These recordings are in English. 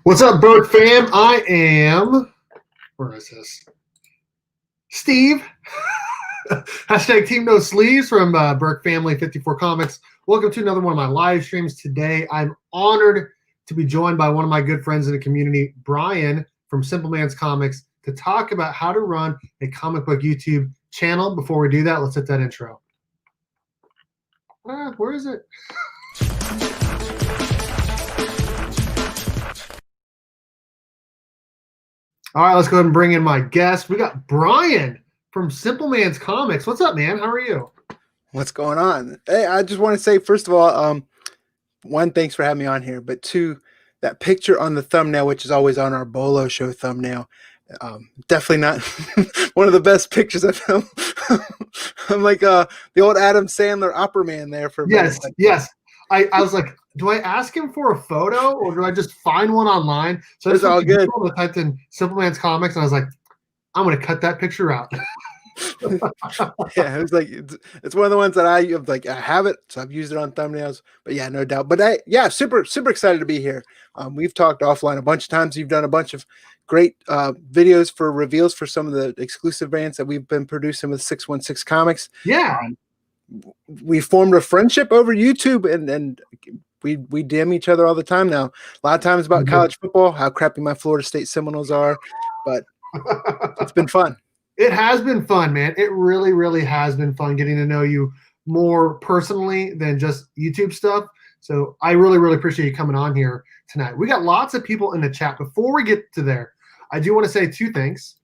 What's up, Bird fam? I am, where is this? Steve. Hashtag Team No Sleeves from Burke Family 54 Comics. Welcome to another one of my live streams today. I'm honored to be joined by one of my good friends in the community, Brian from Simpleman's Comics, to talk about how to run a comic book YouTube channel. Before we do that, let's hit that intro. Where is it? All right, let's go ahead and bring in my guest. We got Brian from Simpleman's Comics. What's up, man? How are you? What's going on? Hey, I just want to say, first of all, one, thanks for having me on here. But two, that picture on the thumbnail, which is always on our Bolo show thumbnail, definitely not one of the best pictures I've filmed. I'm like the old Adam Sandler opera man there for a minute. Yes. I was like, do I ask him for a photo or do I just find one online? So it's all good. I typed in Simpleman's Comics and I was like, I'm going to cut that picture out. Yeah, it was like it's one of the ones that I have it, so I've used it on thumbnails. But yeah, no doubt. But super excited to be here. We've talked offline a bunch of times. You've done a bunch of great videos for reveals for some of the exclusive brands that we've been producing with 616 Comics. Yeah. We formed a friendship over YouTube, and we DM each other all the time now. A lot of times about college football, how crappy my Florida State Seminoles are, but it's been fun. It has been fun, man. It really, really has been fun getting to know you more personally than just YouTube stuff. So I really, really appreciate you coming on here tonight. We got lots of people in the chat. Before we get to there, I do want to say two things.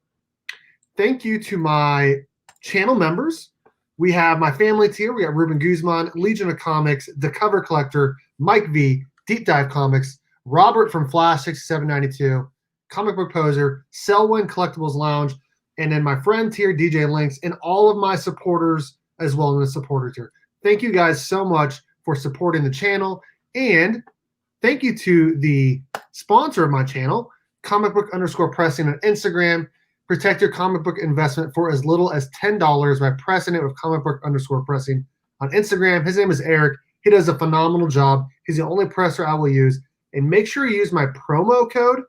Thank you to my channel members. We have my family tier. We got Ruben Guzman, Legion of Comics, The Cover Collector, Mike V, Deep Dive Comics, Robert from Flash 6792, Comic Book Poser, Selwyn Collectibles Lounge, and then my friend tier, DJ Links, and all of my supporters as well in the supporter tier. Thank you guys so much for supporting the channel. And thank you to the sponsor of my channel, Comic Book _pressing on Instagram. Protect your comic book investment for as little as $10 by pressing it with Comic Book _pressing on Instagram. His name is Eric. He does a phenomenal job. He's the only presser I will use. And make sure you use my promo code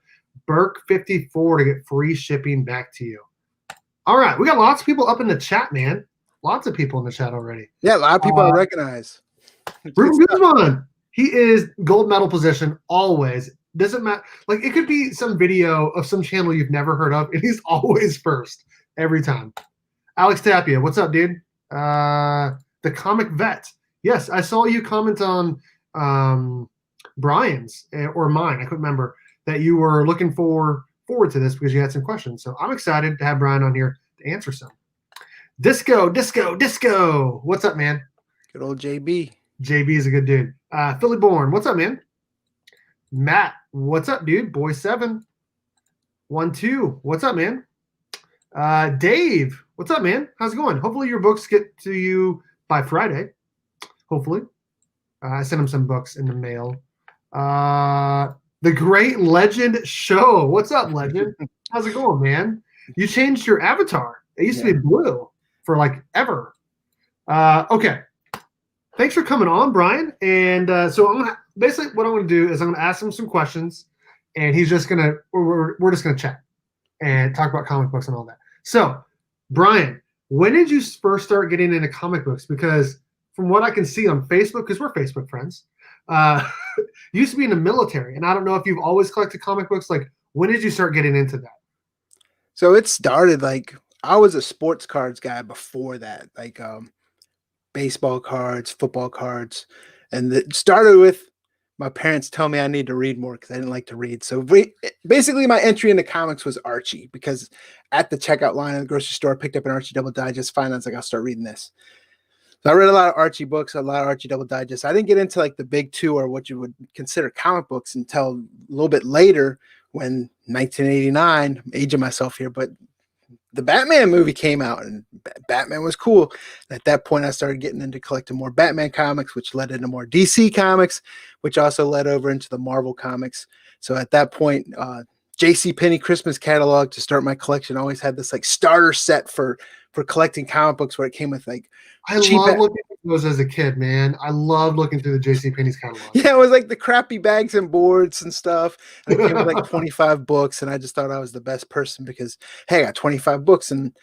BURK54 to get free shipping back to you. All right, we got lots of people up in the chat, man. Lots of people in the chat already. Yeah, a lot of people I recognize. Ruben Guzman, he is gold medal position always. Doesn't matter. Like, it could be some video of some channel you've never heard of, and he's always first every time. Alex Tapia, what's up, dude? The Comic Vet. Yes, I saw you comment on Brian's or mine. I couldn't remember that you were looking forward to this because you had some questions. So I'm excited to have Brian on here to answer some. Disco. What's up, man? Good old JB. JB is a good dude. Philly Born, what's up, man? Matt, what's up, dude? Boy 7. 1-2. What's up, man? Dave, what's up, man? How's it going? Hopefully your books get to you by Friday. Hopefully. I sent him some books in the mail. The Great Legend Show. What's up, Legend? How's it going, man? You changed your avatar. It used to be blue for like ever. Okay. Thanks for coming on, Brian. And so I'm gonna basically what I'm gonna do is I'm gonna ask him some questions, and he's just gonna we're just gonna chat and talk about comic books and all that. So, Brian, when did you first start getting into comic books? Because from what I can see on Facebook, because we're Facebook friends, you used to be in the military, and I don't know if you've always collected comic books. Like, when did you start getting into that? So it started like I was a sports cards guy before that, like baseball cards, football cards, and it started with my parents telling me I need to read more because I didn't like to read. So basically my entry into comics was Archie, because at the checkout line at the grocery store, I picked up an Archie Double Digest. Finally, I was like, I'll start reading this. So I read a lot of Archie books, a lot of Archie Double Digest. I didn't get into like the big two or what you would consider comic books until a little bit later, when 1989, I'm aging myself here, but the Batman movie came out and Batman was cool. And at that point, I started getting into collecting more Batman comics, which led into more DC comics, which also led over into the Marvel comics. So at that point, JCPenney Christmas catalog to start my collection always had this like starter set for for collecting comic books where it came with like I cheap. love looking at those as a kid, man. I love looking through the JCPenney's catalog. Yeah, it was like the crappy bags and boards and stuff. And it came with like 25 books, and I just thought I was the best person because hey, I got 25 books. And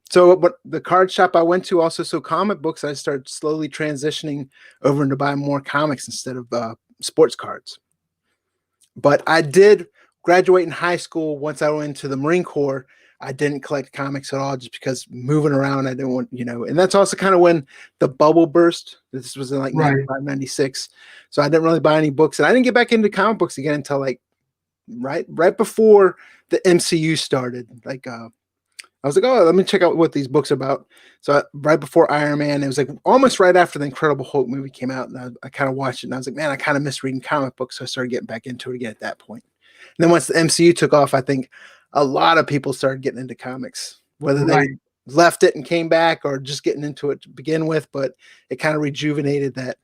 so but the card shop I went to also sold comic books. I started slowly transitioning over into buying more comics instead of sports cards. But I did graduate in high school. Once I went into the Marine Corps, I didn't collect comics at all just because moving around, I didn't want, and that's also kind of when the bubble burst. This was in like Right. 95, 96. So I didn't really buy any books. And I didn't get back into comic books again until like right before the MCU started. Like I was like, oh, let me check out what these books are about. So right before Iron Man, it was like almost right after the Incredible Hulk movie came out. And I kind of watched it and I was like, man, I kind of miss reading comic books. So I started getting back into it again at that point. And then once the MCU took off, I think a lot of people started getting into comics, whether they left it and came back or just getting into it to begin with. But it kind of rejuvenated that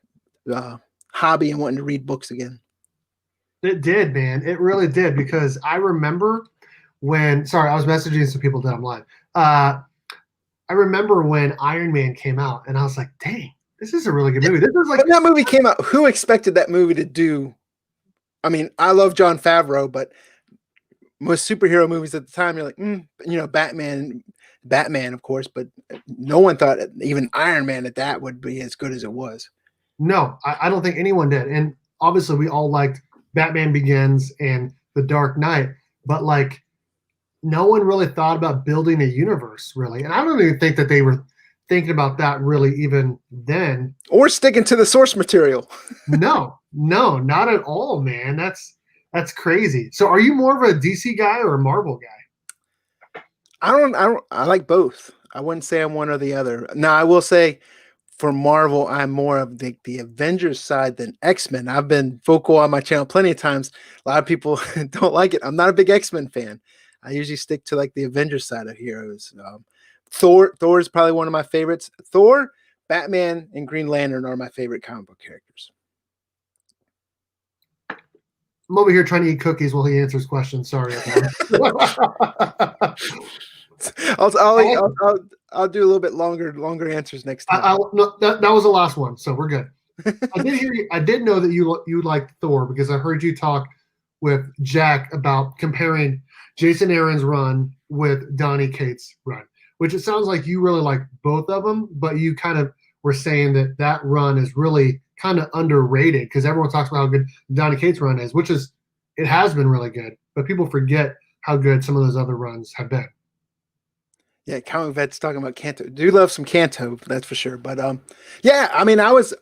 hobby and wanting to read books again. It did, man. It really did, because I remember when, sorry, I was messaging some people that I'm live. I remember when Iron Man came out and I was like, dang, this is a really good movie. This is like, when that movie came out, who expected that movie to do? I mean, I love Jon Favreau, but most superhero movies at the time, you're like, Batman, of course, but no one thought even Iron Man at that would be as good as it was. No, I don't think anyone did. And obviously we all liked Batman Begins and The Dark Knight, but like no one really thought about building a universe, really. And I don't even think that they were thinking about that really even then. Or sticking to the source material. No, not at all, man. That's crazy. So are you more of a DC guy or a Marvel guy? I like both. I wouldn't say I'm one or the other. Now I will say for Marvel, I'm more of the Avengers side than X-Men. I've been vocal on my channel plenty of times. A lot of people don't like it. I'm not a big X-Men fan. I usually stick to like the Avengers side of heroes. Thor is probably one of my favorites. Thor, Batman, and Green Lantern are my favorite comic book characters. I'm over here trying to eat cookies while he answers questions. Sorry. I'll do a little bit longer answers next time. No, that was the last one, so we're good. I did hear you. I did know that you liked Thor because I heard you talk with Jack about comparing Jason Aaron's run with Donny Cates' run, which it sounds like you really like both of them, but you kind of were saying that run is really kind of underrated because everyone talks about how good Donny Cates' run is, which is it has been really good, but people forget how good some of those other runs have been. Yeah, Comic Vet's talking about Kanto. Do love some Kanto, that's for sure. But yeah, I mean, I was,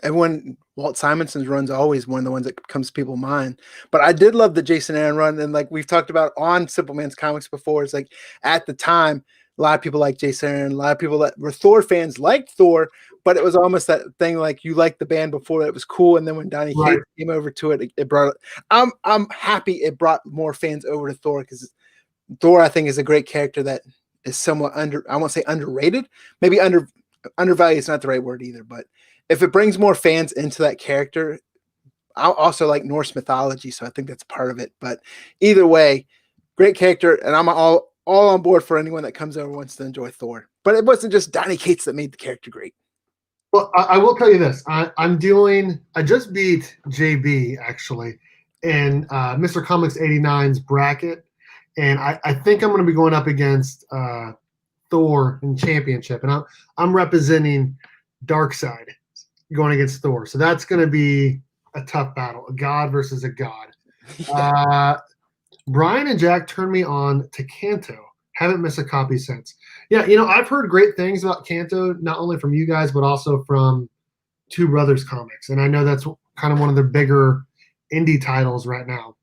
everyone, Walt Simonson's run's always one of the ones that comes to people's mind. But I did love the Jason Aaron run, and like we've talked about on Simpleman's comics before, it's like at the time, a lot of people like Jason Aaron, a lot of people that were Thor fans liked Thor, but it was almost that thing like you liked the band before it was cool, and then when Donny Cates came over to it, it brought. I'm happy it brought more fans over to Thor because Thor, I think, is a great character that is somewhat I won't say underrated, maybe undervalued is not the right word either, but if it brings more fans into that character, I also like Norse mythology, so I think that's part of it. But either way, great character, and I'm all on board for anyone that comes over and wants to enjoy Thor. But it wasn't just Donny Cates that made the character great. Well, I will tell you this. I just beat JB, actually, in Mr. Comics 89's bracket. And I think I'm going to be going up against Thor in championship, and I'm representing Darkseid going against Thor. So that's going to be a tough battle, a god versus a god. Yeah. Brian and Jack turned me on to Kanto. Haven't missed a copy since. Yeah, I've heard great things about Kanto, not only from you guys, but also from Two Brothers Comics. And I know that's kind of one of the bigger indie titles right now.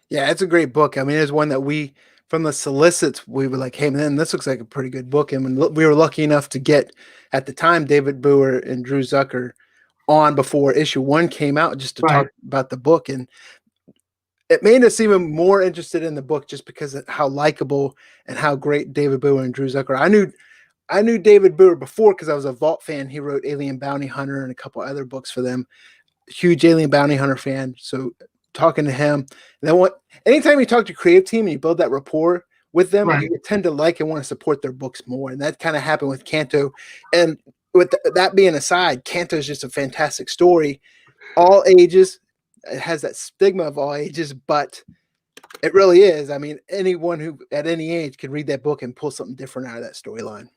Yeah, it's a great book. I mean, it's one that from the solicits, we were like, hey, man, this looks like a pretty good book. And when we were lucky enough to get, at the time, David Booher and Drew Zucker on before issue 1 came out just to talk about the book. And it made us even more interested in the book just because of how likable and how great David Booher and Drew Zucker. I knew David Booher before because I was a Vault fan. He wrote Alien Bounty Hunter and a couple other books for them. Huge Alien Bounty Hunter fan. So talking to him, and then anytime you talk to creative team and you build that rapport with them, Right. you tend to like and want to support their books more. And that kind of happened with Kanto. And with that being aside, Kanto is just a fantastic story. All ages. It has that stigma of all ages, but it really is. I mean, anyone who at any age can read that book and pull something different out of that storyline.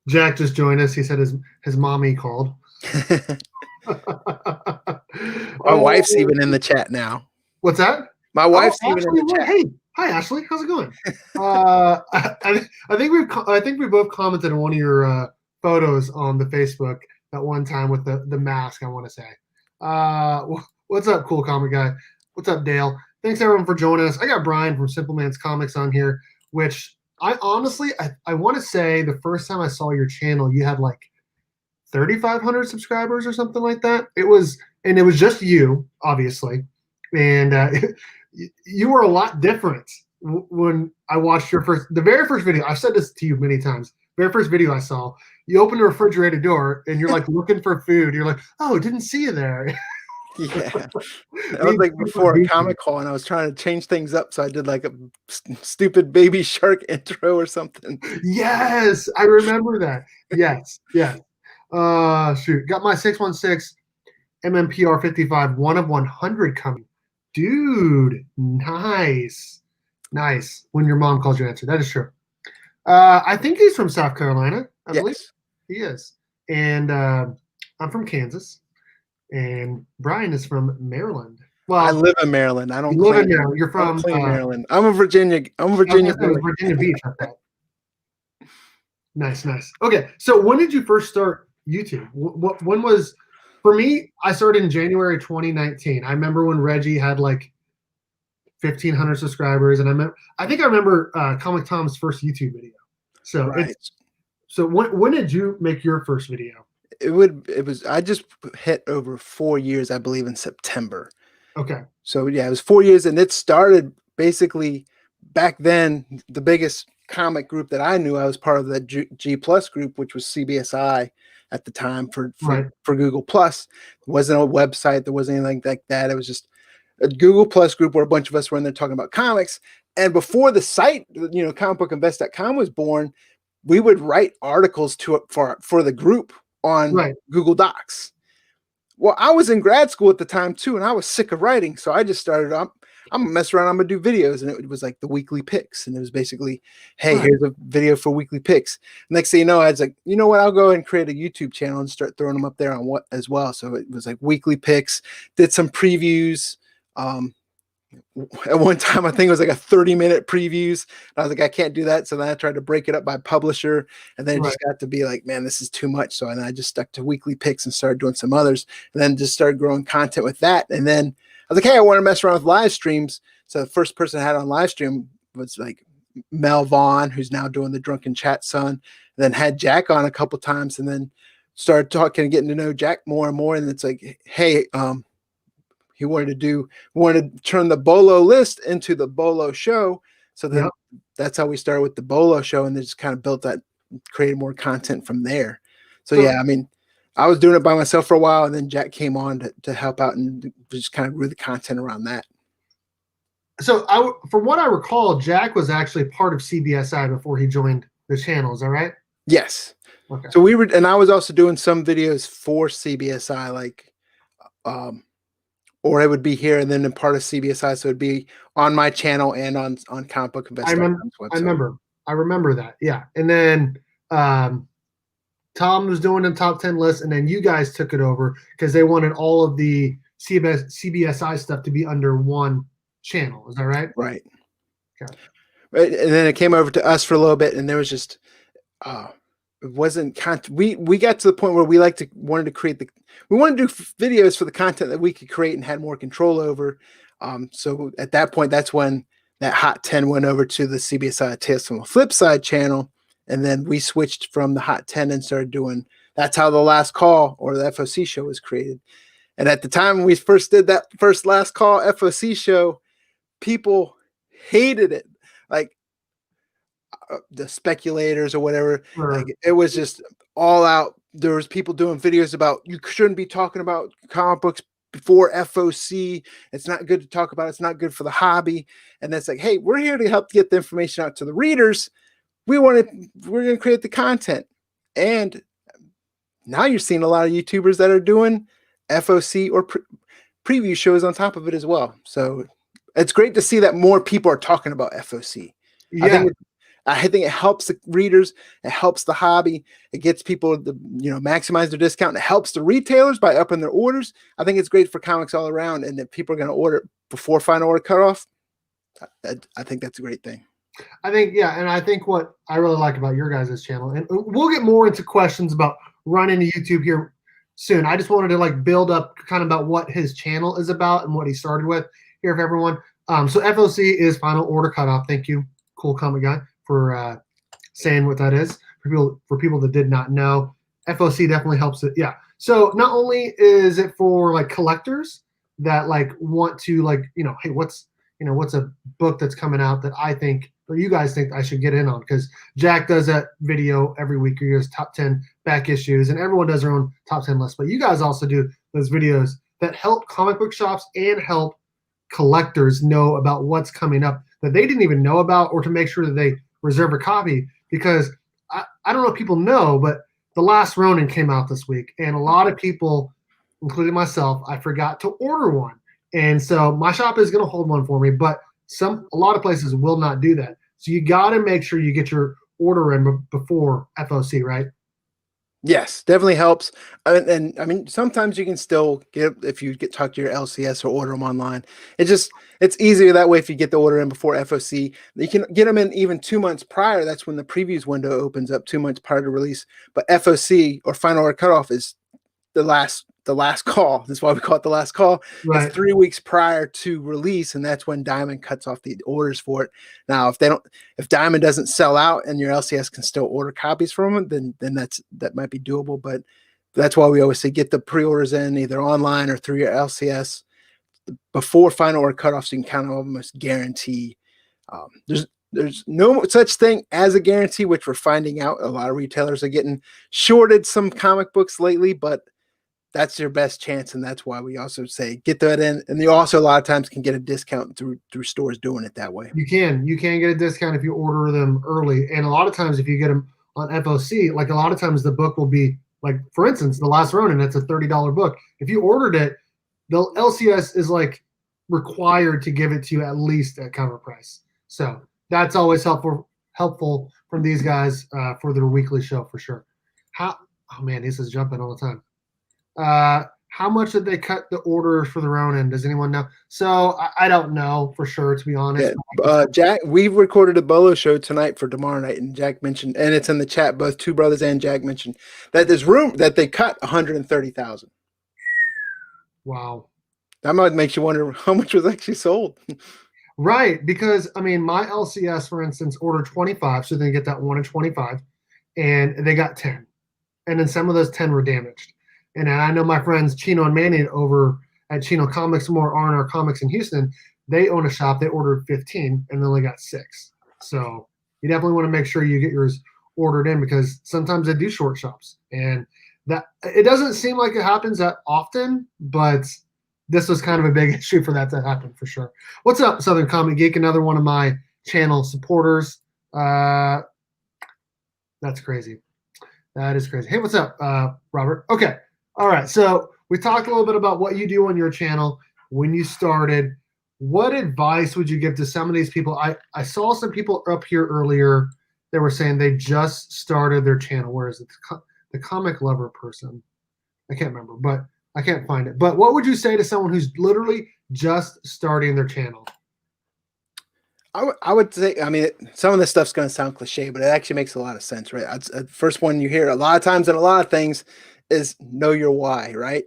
Jack just joined us. He said his mommy called. My wife's even in the chat now. What's that? My wife's even Ashley, in the chat. Hey, hi Ashley, how's it going? I think we both commented on one of your photos on the Facebook at one time with the mask. I want to say, what's up, cool comic guy? What's up, Dale? Thanks everyone for joining us. I got Brian from Simpleman's Comics on here, which I honestly I want to say the first time I saw your channel, you had like 3,500 subscribers or something like that. It was just you, obviously, and you were a lot different when I watched the very first video. I've said this to you many times. Very first video I saw, you open the refrigerator door and you're like looking for food. You're like, oh, didn't see you there. Yeah, that was like before a Comic Con, and I was trying to change things up, so I did like a stupid Baby Shark intro or something. Yes, I remember that. Yes. Shoot, got my 616 MMPR 55 1 of 100 coming. Dude, nice. When your mom calls you, answer. That is true. I think he's from South Carolina. I believe he is. And I'm from Kansas. And Brian is from Maryland. Well, I live in Maryland. I don't live in Maryland. You're from Maryland. I'm a Virginia. Virginia Beach. Nice. Okay, so when did you first start YouTube? When was? For me, I started in January 2019. I remember when Reggie had like 1,500 subscribers, and I think I remember Comic Tom's first YouTube video. So so when did you make your first video? I just hit over 4 years, I believe, in September. Okay. So yeah, it was 4 years, and it started basically back then. The biggest comic group that I knew, I was part of the G Plus group, which was CBSI at the time for Google Plus. There wasn't a website, there wasn't anything like that. It was just a Google Plus group where a bunch of us were in there talking about comics. And before the site, comicbookinvest.com was born, we would write articles for the group on Google Docs. Well, I was in grad school at the time too, and I was sick of writing, so I just started. I'm gonna mess around. I'm gonna do videos, and it was like the weekly picks, and it was basically, hey, here's a video for weekly picks. Next thing you know, I was like, you know what? I'll go ahead and create a YouTube channel and start throwing them up there on as well. So it was like weekly picks. Did some previews. At one time, I think it was like a 30-minute previews. I was like, I can't do that. So then I tried to break it up by publisher, and then it just got to be like, man, this is too much. So then I just stuck to weekly picks and started doing some others, and then just started growing content with that. And then I was like, hey, I want to mess around with live streams. So the first person I had on live stream was like Mel Vaughn, who's now doing the Drunken Chat Son. And then had Jack on a couple times, and then started talking and getting to know Jack more and more. And it's like, hey, he wanted to turn the Bolo list into the Bolo show. So then that's how we started with the Bolo show, and then just kind of built that, created more content from there. So yeah, I mean, I was doing it by myself for a while, and then Jack came on to help out and just kind of grew the content around that. So from what I recall, Jack was actually part of CBSI before he joined the channel. Is that right? Yes. Okay. So and I was also doing some videos for CBSI, like, or it would be here and then in part of CBSI, so it'd be on my channel and on Comic Book Invest. I remember that. Yeah, and then Tom was doing the top 10 list, and then you guys took it over because they wanted all of the CBSI stuff to be under one channel. Is that right? Right. Okay. Right, and then it came over to us for a little bit, and there was just it wasn't we got to the point where we wanted to do videos for the content that we could create and had more control over. So at that point, that's when that Hot 10 went over to the CBSI Tales from the Flip Side channel, and then we switched from the Hot 10 and started doing. That's how the Last Call, or the FOC show, was created. And at the time we first did that first Last Call FOC show, people hated it, like the speculators or whatever. Like, it was just all out. There was people doing videos about, you shouldn't be talking about comic books before FOC. It's not good to talk about. It's not good for the hobby. And that's like, hey, we're here to help get the information out to the readers. We're going to create the content. And now you're seeing a lot of YouTubers that are doing FOC or preview shows on top of it as well. So it's great to see that more people are talking about FOC. Yeah. I think it helps the readers. It helps the hobby. It gets people to, maximize their discount. It helps the retailers by upping their orders. I think it's great for comics all around. And if people are going to order before final order cutoff, I think that's a great thing. I think, yeah. And I think what I really like about your guys' channel, and we'll get more into questions about running to YouTube here soon. I just wanted to like build up kind of about what his channel is about and what he started with here for everyone. So FOC is final order cutoff. Thank you, cool comic guy, for saying what that is for people that did not know. FOC definitely helps it. Yeah. So not only is it for like collectors that like want to like, hey, what's a book that's coming out that I think or you guys think I should get in on, because Jack does that video every week. He goes top 10 back issues, and everyone does their own top 10 list. But you guys also do those videos that help comic book shops and help collectors know about what's coming up that they didn't even know about, or to make sure that they reserve a copy. Because I don't know if people know, but The Last Ronin came out this week, and a lot of people, including myself, I forgot to order one. And so my shop is going to hold one for me, but a lot of places will not do that. So you got to make sure you get your order in before FOC, right? Yes, definitely helps. And I mean, sometimes you can still get, if you talk to your LCS or order them online, it's easier that way. If you get the order in before FOC, you can get them in even 2 months prior. That's when the previews window opens up, 2 months prior to release. But FOC, or final order cutoff, is the last call. That's why we call it the last call. Right. It's 3 weeks prior to release, and that's when Diamond cuts off the orders for it. Now, if Diamond doesn't sell out and your LCS can still order copies from it, then that might be doable. But that's why we always say get the pre-orders in either online or through your LCS before final order cutoff, so you can kind of almost guarantee. There's no such thing as a guarantee, which we're finding out. A lot of retailers are getting shorted some comic books lately, but that's your best chance, and that's why we also say get that in. And you also a lot of times can get a discount through stores doing it that way. You can get a discount if you order them early, and a lot of times if you get them on FOC, like a lot of times the book will be like, for instance, The Last Ronin. It's a $30 book. If you ordered it, the LCS is like required to give it to you at least at cover price. So that's always helpful from these guys for their weekly show for sure. Oh man, this is jumping all the time. How much did they cut the orders for the Ronin? Does anyone know? So I don't know for sure, to be honest. Yeah. Jack, we've recorded a Bolo show tonight for tomorrow night, and Jack mentioned, and it's in the chat, both Two Brothers and Jack mentioned that there's room that they cut 130,000. Wow. That might make you wonder how much was actually sold. Right, because I mean, my LCS, for instance, ordered 25, so they get that 1 in 25, and they got 10, and then some of those 10 were damaged. And I know my friends Chino and Manny over at Chino Comics, more R&R Comics in Houston, they own a shop. They ordered 15 and they only got 6. So you definitely want to make sure you get yours ordered in, because sometimes they do short shops. And that it doesn't seem like it happens that often, but this was kind of a big issue for that to happen for sure. What's up, Southern Comic Geek? Another one of my channel supporters. That's crazy. That is crazy. Hey, what's up, Robert? Okay. All right, so we talked a little bit about what you do on your channel when you started. What advice would you give to some of these people? I saw some people up here earlier that were saying they just started their channel. Where is it? The comic lover person. I can't remember, but I can't find it. But what would you say to someone who's literally just starting their channel? I would say, I mean, some of this stuff's going to sound cliche, but it actually makes a lot of sense, right? First one you hear a lot of times in a lot of things is know your why, right?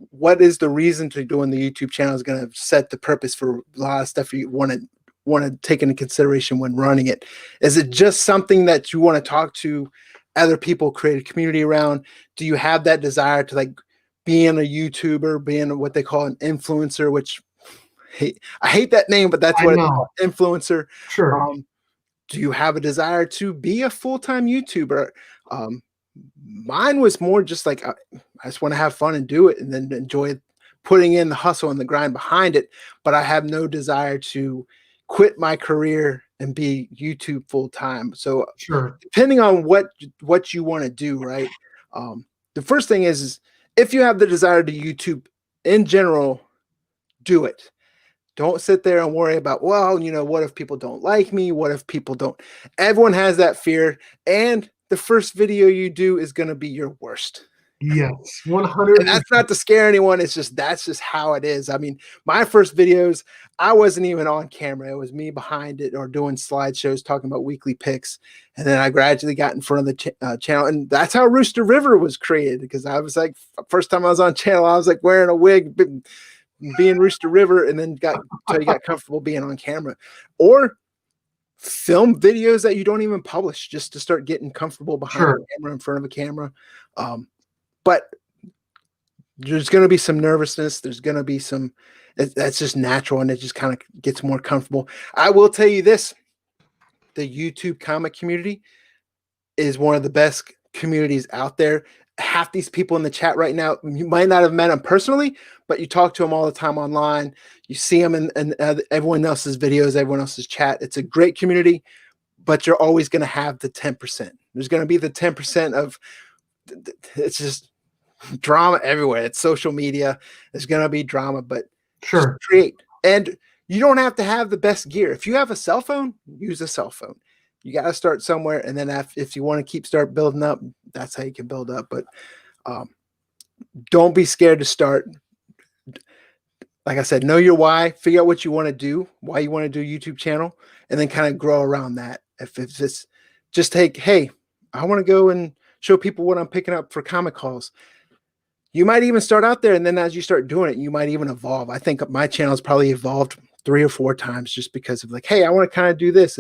What is the reason to doing the YouTube channel is going to set the purpose for a lot of stuff you want to take into consideration when running it. Is it just something that you want to talk to other people, create a community around? Do you have that desire to like being a YouTuber, being what they call an influencer, which I hate that name, but that's what it's called, influencer. Sure. Do you have a desire to be a full-time YouTuber? Mine was more just like I just want to have fun and do it, and then enjoy putting in the hustle and the grind behind it, but I have no desire to quit my career and be YouTube full time. So Sure. depending on what you want to do, right? The first thing is if you have the desire to YouTube in general, do it. Don't sit there and worry about, well, what if people don't like me? What if people don't? Everyone has that fear. And the first video you do is going to be your worst. Yes, And 100%. that's not to scare anyone. That's just how it is. I mean, my first videos, I wasn't even on camera. It was me behind it or doing slideshows talking about weekly picks. And then I gradually got in front of the channel. And that's how Rooster River was created, because I was like, first time I was on channel, I was like wearing a wig, being Rooster River, and then got comfortable being on camera, or film videos that you don't even publish just to start getting comfortable behind the camera, in front of a camera. But there's going to be some nervousness. There's going to be some, that's just natural, and it just kind of gets more comfortable. I will tell you this, the YouTube comic community is one of the best communities out there. Half these people in the chat right now, you might not have met them personally, but you talk to them all the time online. You see them in everyone else's videos, everyone else's chat. It's a great community, but you're always going to have the 10%. There's going to be the 10% of, it's just drama everywhere. It's social media. There's going to be drama, but sure, create. And you don't have to have the best gear. If you have a cell phone, use a cell phone. You got to start somewhere, and then if you want to start building up, that's how you can build up. But don't be scared to start. Like I said, know your why, figure out what you want to do, why you want to do a YouTube channel, and then kind of grow around that. If it's just hey, I want to go and show people what I'm picking up for comic calls. You might even start out there, and then as you start doing it, you might even evolve. I think my channel's probably evolved 3 or 4 times just because of like, hey, I want to kind of do this.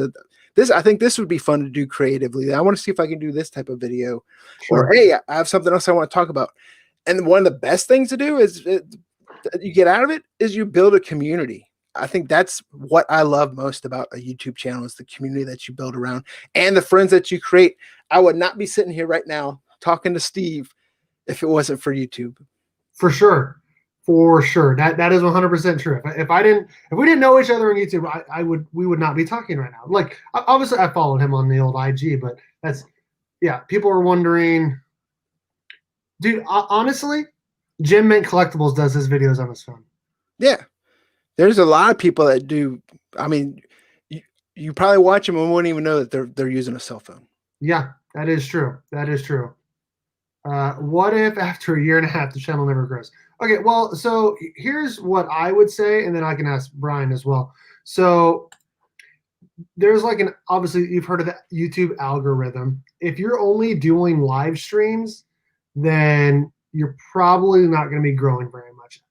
I think this would be fun to do creatively. I want to see if I can do this type of video. Sure. Or, hey, I have something else I want to talk about. And one of the best things to do is you get out of it is you build a community. I think that's what I love most about a YouTube channel is the community that you build around and the friends that you create. I would not be sitting here right now talking to Steve if it wasn't for YouTube. For sure. For sure. That is 100% true. If we didn't know each other on YouTube, we would not be talking right now. Like, obviously I followed him on the old IG, but people are wondering, dude, honestly, Jim Mint Collectibles does his videos on his phone. Yeah. There's a lot of people that do. I mean, you probably watch them and wouldn't even know that they're using a cell phone. Yeah, that is true. That is true. What if after a year and a half the channel never grows? Okay, well, so here's what I would say, and then I can ask Brian as well. So there's like obviously you've heard of the YouTube algorithm. If you're only doing live streams, then you're probably not going to be growing very much.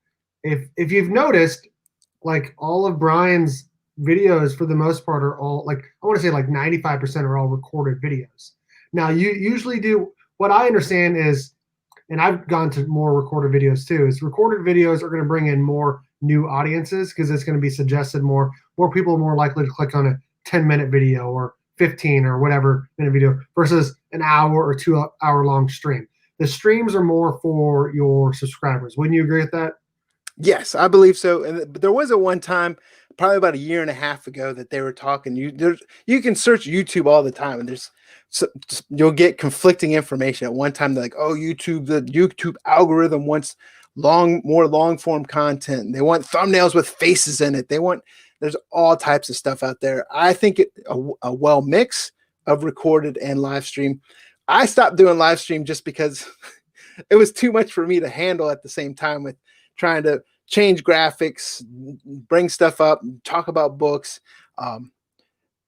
If you've noticed, like all of Brian's videos for the most part are all like, I want to say like 95% are all recorded videos. Now you usually do, what I understand is, and I've gone to more recorded videos too, is recorded videos are going to bring in more new audiences because it's going to be suggested more people are more likely to click on a 10-minute video or 15 or whatever minute video versus an hour or 2 hour long stream. The streams are more for your subscribers. Wouldn't you agree with that? Yes, I believe so. And there was a one time, probably about a year and a half ago, that they were talking. You can search YouTube all the time, and you'll get conflicting information. At one time, they're like, "Oh, the YouTube algorithm wants more long form content. They want thumbnails with faces in it. There's all types of stuff out there." I think a well mix of recorded and live stream. I stopped doing live stream just because it was too much for me to handle at the same time with trying to change graphics, bring stuff up, talk about books.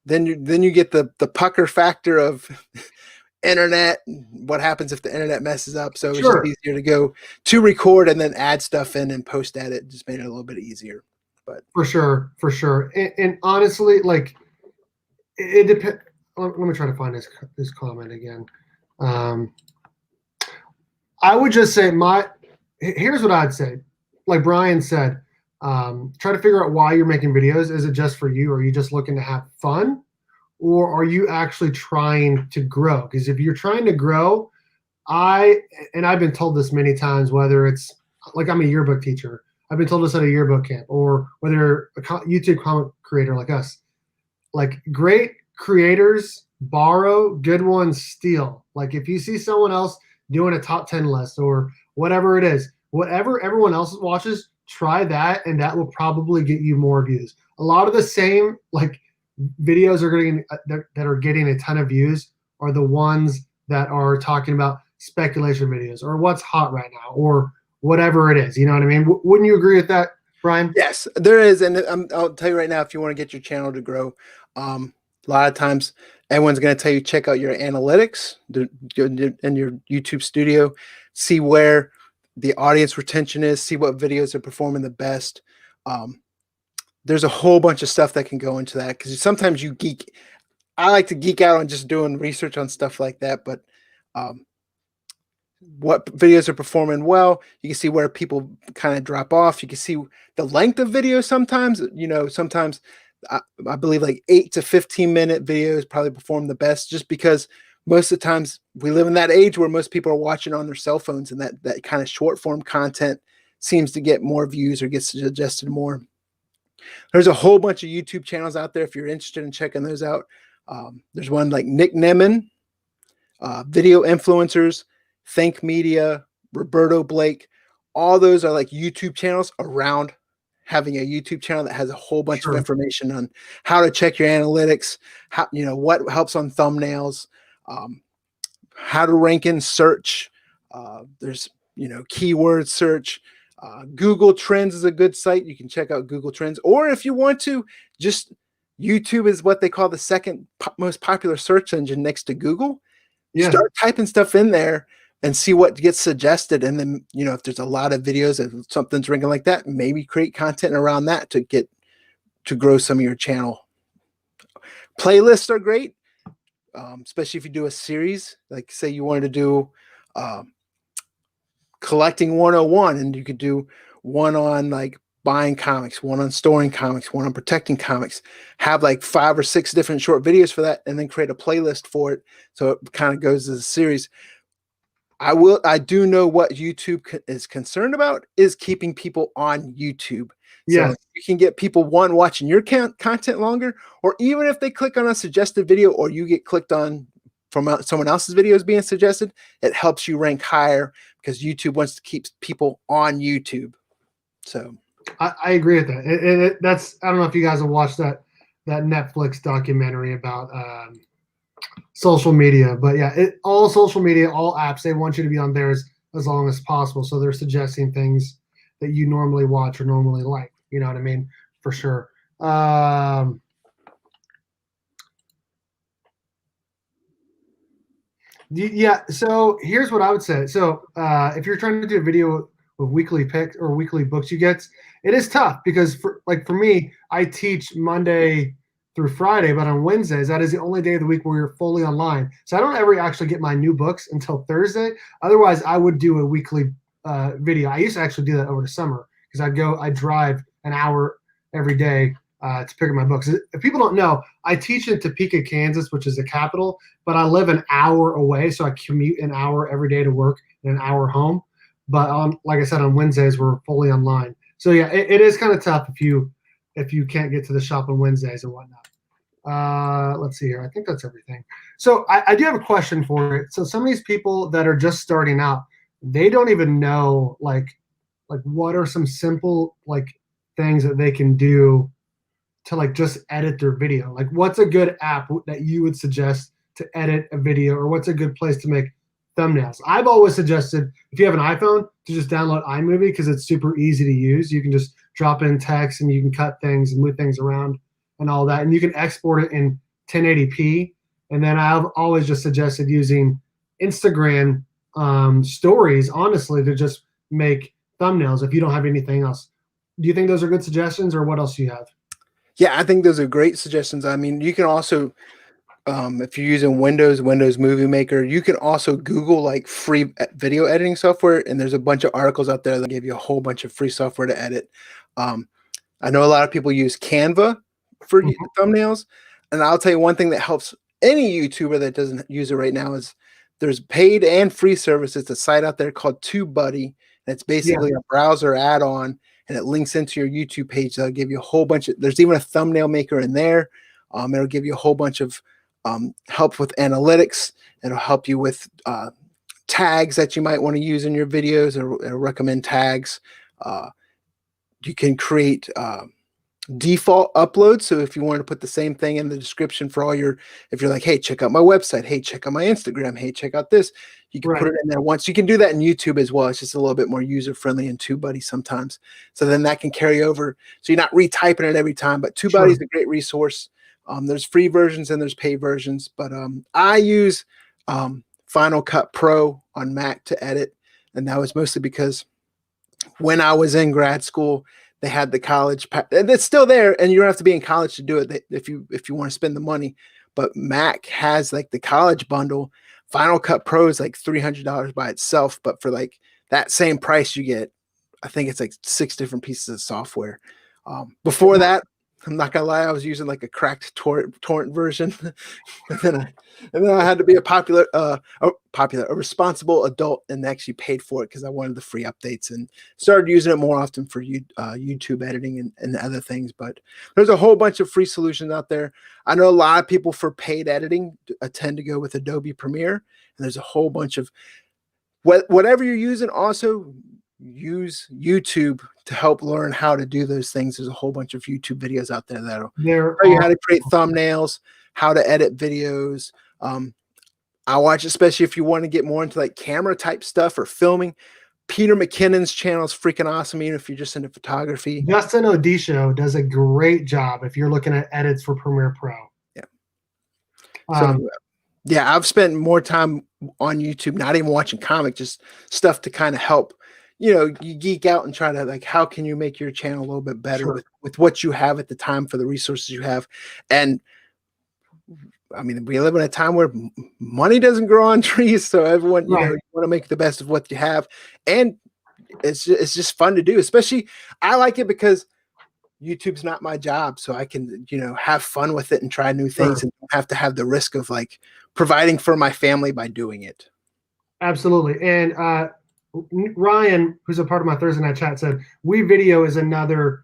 Then you get the pucker factor of internet. What happens if the internet messes up? So it's just easier to record and then add stuff in and post at it. Just made it a little bit easier. But for sure. And honestly, like it depends. Let me try to find this comment again. I would just say here's what I'd say. Like Brian said, try to figure out why you're making videos. Is it just for you? Or are you just looking to have fun? Or are you actually trying to grow? Because if you're trying to grow, I've been told this many times, whether it's like I'm a yearbook teacher. I've been told this at a yearbook camp, or whether you're a YouTube content creator like us. Like great creators borrow, good ones steal. Like if you see someone else doing a top 10 list or whatever it is, whatever everyone else watches, try that, and that will probably get you more views. A lot of the same like videos are getting that are getting a ton of views are the ones that are talking about speculation videos or what's hot right now or whatever it is. You know what I mean? Wouldn't you agree with that, Brian? Yes, there is, and I'll tell you right now, if you want to get your channel to grow, a lot of times everyone's going to tell you check out your analytics in your YouTube studio, see where the audience retention is, see what videos are performing the best. There's a whole bunch of stuff that can go into that because sometimes you geek. I like to geek out on just doing research on stuff like that, but what videos are performing well, you can see where people kind of drop off. You can see the length of videos sometimes. Sometimes I believe like 8 to 15-minute videos probably perform the best just because most of the times we live in that age where most people are watching on their cell phones, and that kind of short form content seems to get more views or gets suggested more. There's a whole bunch of YouTube channels out there if you're interested in checking those out. There's one like Nick Nemeth, Video Influencers, Think Media, Roberto Blake. All those are like YouTube channels around having a YouTube channel that has a whole bunch of information on how to check your analytics, how, what helps on thumbnails, how to rank in search. There's, keyword search. Google Trends is a good site. You can check out Google Trends. Or if you want to, just YouTube is what they call the second most popular search engine next to Google. Yeah. Start typing stuff in there and see what gets suggested. And then, if there's a lot of videos and something's ranking like that, maybe create content around that to grow some of your channel. Playlists are great, especially if you do a series. Like say you wanted to do collecting 101, and you could do one on like buying comics, one on storing comics, one on protecting comics, have like 5 or 6 different short videos for that, and then create a playlist for it. So it kind of goes as a series. I do know what YouTube is concerned about is keeping people on YouTube. So you can get people watching your content longer, or even if they click on a suggested video or you get clicked on from someone else's videos being suggested, it helps you rank higher because YouTube wants to keep people on YouTube. So I agree with that. That's, I don't know if you guys have watched that Netflix documentary about social media, but yeah, all social media, all apps, they want you to be on theirs as long as possible. So they're suggesting things that you normally watch or normally like. You know what I mean? For sure. Yeah. So here's what I would say. So if you're trying to do a video with weekly picks or weekly books you get, it is tough because for me, I teach Monday through Friday, but on Wednesdays, that is the only day of the week where you're fully online. So I don't ever actually get my new books until Thursday. Otherwise, I would do a weekly video. I used to actually do that over the summer because I'd drive an hour every day to pick up my books. If people don't know, I teach in Topeka, Kansas, which is the capital, but I live an hour away, so I commute an hour every day to work and an hour home. But like I said, on Wednesdays, we're fully online. So yeah, it is kind of tough if you can't get to the shop on Wednesdays and whatnot. Let's see here. I think that's everything. So I do have a question for it. So some of these people that are just starting out, they don't even know like what are some simple like things that they can do to like just edit their video. Like what's a good app that you would suggest to edit a video, or what's a good place to make thumbnails? I've always suggested if you have an iPhone to just download iMovie because it's super easy to use. You can just drop in text and you can cut things and move things around and all that, and you can export it in 1080p. And then I've always just suggested using Instagram stories, honestly, to just make thumbnails if you don't have anything else. Do you think those are good suggestions, or what else do you have? Yeah, I think those are great suggestions. I mean, you can also, if you're using Windows Movie Maker, you can also Google like free video editing software, and there's a bunch of articles out there that give you a whole bunch of free software to edit. I know a lot of people use Canva for thumbnails, and I'll tell you one thing that helps any YouTuber that doesn't use it right now is there's paid and free services. It's a site out there called Tubebuddy, and it's basically a browser add-on, and it links into your YouTube page. They'll give you a whole bunch of, there's even a thumbnail maker in there. It'll give you a whole bunch of help with analytics. It'll help you with tags that you might want to use in your videos, or recommend tags. You can create default uploads. So if you want to put the same thing in the description for all your, if you're like, hey, check out my website, hey, check out my Instagram, hey, check out this, you can put it in there once. You can do that in YouTube as well. It's just a little bit more user friendly in Tubebuddy sometimes. So then that can carry over. So you're not retyping it every time, but Tubebuddy is a great resource. There's free versions and there's paid versions, but I use Final Cut Pro on Mac to edit. And that was mostly because when I was in grad school, they had the college and it's still there, and you don't have to be in college to do it if you want to spend the money. But Mac has like the college bundle. Final Cut Pro is like $300 by itself, but for like that same price, you get, I think it's like 6 different pieces of software. Before that, I'm not gonna lie, I was using like a cracked torrent version, and then I had to be a responsible adult and actually paid for it because I wanted the free updates, and started using it more often for YouTube editing and other things. But there's a whole bunch of free solutions out there. I know a lot of people for paid editing tend to go with Adobe Premiere, and there's a whole bunch of whatever you're using. Also, use YouTube to help learn how to do those things. There's a whole bunch of YouTube videos out there that'll tell you how to create thumbnails, how to edit videos. I watch, especially if you want to get more into like camera type stuff or filming. Peter McKinnon's channel is freaking awesome, even if you're just into photography. Justin Odisho does a great job if you're looking at edits for Premiere Pro. Yeah. So yeah, I've spent more time on YouTube, not even watching comics, just stuff to kind of help, you geek out and try to like, how can you make your channel a little bit better with what you have at the time for the resources you have. And I mean, we live in a time where money doesn't grow on trees. So everyone, you want to make the best of what you have. And it's just fun to do, especially I like it because YouTube's not my job. So I can, have fun with it and try new things and don't have to have the risk of like providing for my family by doing it. Absolutely. And, Ryan, who's a part of my Thursday night chat, said WeVideo is another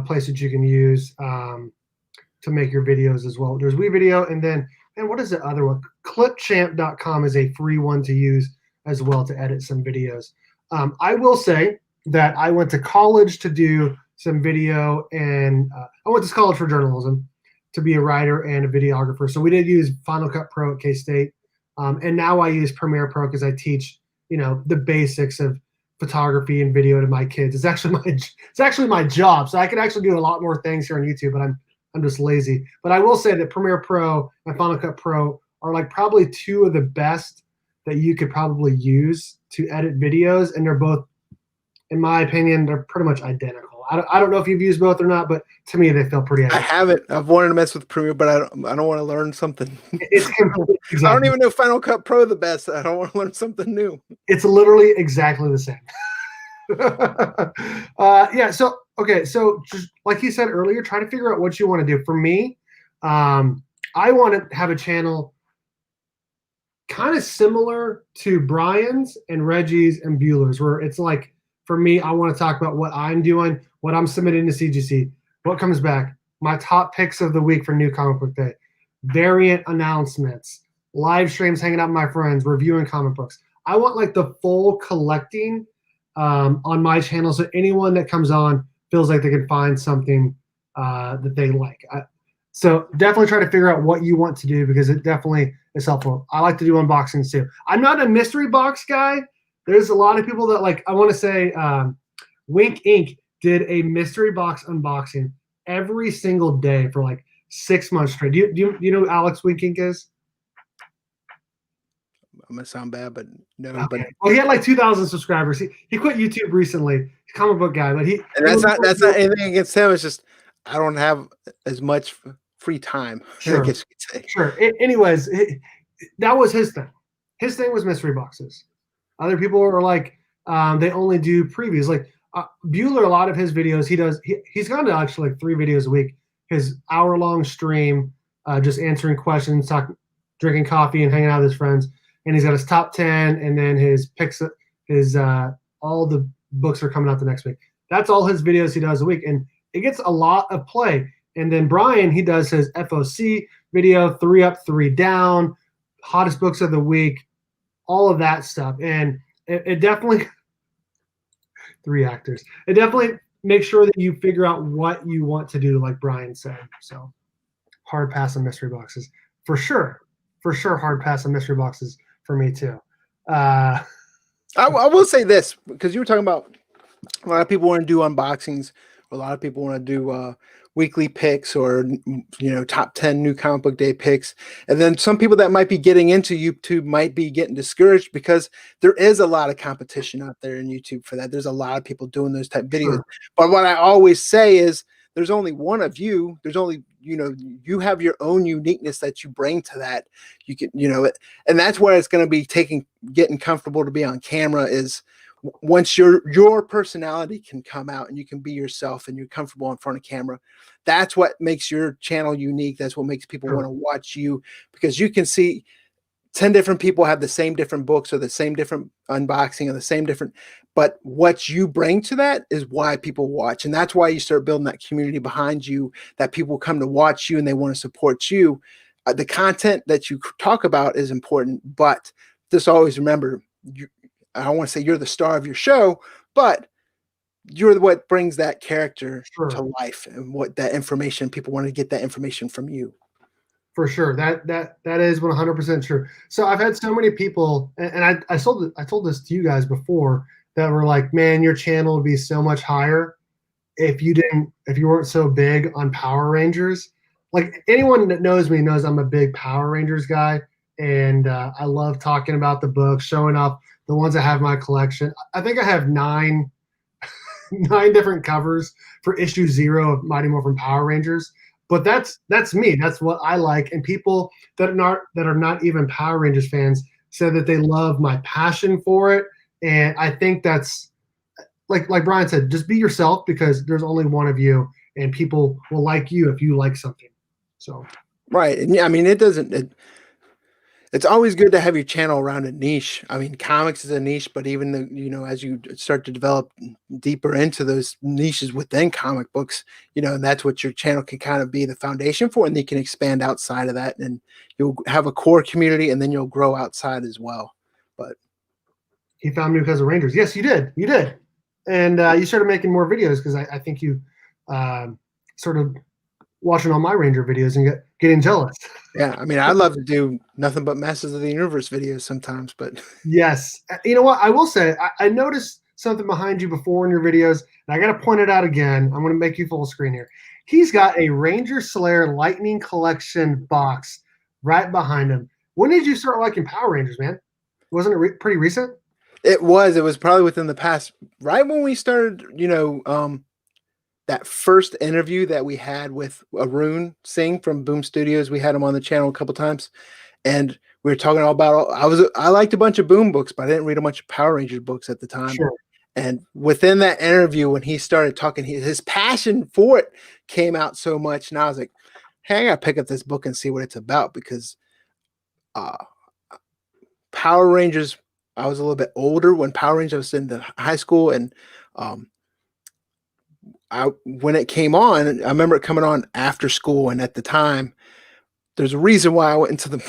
place that you can use to make your videos as well. There's WeVideo, and then, and what is the other one? Clipchamp.com is a free one to use as well to edit some videos. I will say that I went to college to do some video, and I went to college for journalism to be a writer and a videographer. So we did use Final Cut Pro at K-State, and now I use Premiere Pro because I teach the basics of photography and video to my kids. It's actually my job. So I could actually do a lot more things here on YouTube, but I'm just lazy. But I will say that Premiere Pro and Final Cut Pro are like probably two of the best that you could probably use to edit videos. And they're both, in my opinion, they're pretty much identical. I don't know if you've used both or not, but to me, they feel pretty identical. I haven't. I've wanted to mess with Premiere, but I don't want to learn something. Exactly. I don't even know Final Cut Pro the best. I don't want to learn something new. It's literally exactly the same. Yeah. So, okay. So just like he said earlier, try to figure out what you want to do. For me, I want to have a channel kind of similar to Brian's and Reggie's and Bueller's, where it's like, for me, I want to talk about what I'm doing, what I'm submitting to CGC, what comes back, my top picks of the week for New Comic Book Day, variant announcements, live streams, hanging out with my friends, reviewing comic books. I want like the full collecting on my channel, so anyone that comes on feels like they can find something that they like. So definitely try to figure out what you want to do, because it definitely is helpful. I like to do unboxings too. I'm not a mystery box guy. There's a lot of people that like, I want to say Wink Inc. did a mystery box unboxing every single day for like 6 months straight. Do you know who Alex Wink Inc. is? I'm gonna sound bad, but no. Okay. But well, he had like 2,000 subscribers. He quit YouTube recently. He's a comic book guy, but that's not anything against him. It's just I don't have as much free time. Sure. I guess you could say. Sure. Anyways, that was his thing. His thing was mystery boxes. Other people are like, they only do previews. Like Bueller, a lot of his videos, he's gone to actually like 3 videos a week. His hour-long stream, just answering questions, drinking coffee, and hanging out with his friends. And he's got his top 10, and then his picks, all the books are coming out the next week. That's all his videos he does a week, and it gets a lot of play. And then Brian, he does his FOC video, 3 Up, 3 Down, hottest books of the week, all of that stuff. And it definitely, 3 actors. It definitely makes sure that you figure out what you want to do, like Brian said. So hard pass on mystery boxes. For sure, hard pass on mystery boxes for me too. I will say this, because you were talking about a lot of people want to do unboxings, or a lot of people want to do weekly picks, or top 10 new comic book day picks. And then some people that might be getting into YouTube might be getting discouraged because there is a lot of competition out there in YouTube for that. There's a lot of people doing those type videos. Sure. But what I always say is there's only one of you. There's only, you have your own uniqueness that you bring to that. You can, and that's where it's going to be getting comfortable to be on camera, is once your personality can come out and you can be yourself and you're comfortable in front of camera. That's what makes your channel unique. That's what makes people want to watch you, because you can see 10 different people have the same different books or the same different unboxing or the same different, but what you bring to that is why people watch. And that's why you start building that community behind you, that people come to watch you and they want to support you. The content that you talk about is important, but just always remember, I don't want to say you're the star of your show, but you're what brings that character to life, and what that information, people want to get that information from you. For sure. That is 100% true. So I've had so many people, and I told this to you guys before, that were like, man, your channel would be so much higher if you weren't so big on Power Rangers. Like, anyone that knows me knows I'm a big Power Rangers guy, and I love talking about the books, showing off the ones I have in my collection. I think I have 9 different covers for issue 0 of Mighty Morphin Power Rangers. But that's me. That's what I like. And people that are not even Power Rangers fans said that they love my passion for it. And I think that's, like Brian said, just be yourself, because there's only one of you, and people will like you if you like something. So right. And I mean, it's always good to have your channel around a niche. I mean, comics is a niche, but even as you start to develop deeper into those niches within comic books, and that's what your channel can kind of be the foundation for, and you can expand outside of that, and you'll have a core community, and then you'll grow outside as well. But he found me because of Rangers. Yes, you did. And you started making more videos because I think you started watching all my Ranger videos and getting jealous. Yeah, I mean, I'd love to do nothing but Masters of the Universe videos sometimes, but yes. You know what? I will say, I noticed something behind you before in your videos, and I got to point it out again. I'm going to make you full screen here. He's got a Ranger Slayer Lightning Collection box right behind him. When did you start liking Power Rangers, man? Wasn't it pretty recent? It was probably within the past, right when we started, that first interview that we had with Arun Singh from Boom Studios. We had him on the channel a couple times, and we were talking all about, I liked a bunch of Boom books, but I didn't read a bunch of Power Rangers books at the time. Sure. And within that interview, when he started talking, his passion for it came out so much. And I was like, hey, I got to pick up this book and see what it's about, because Power Rangers, I was a little bit older when Power Rangers, I was in the high school, and when it came on, I remember it coming on after school, and at the time, there's a reason why I went into the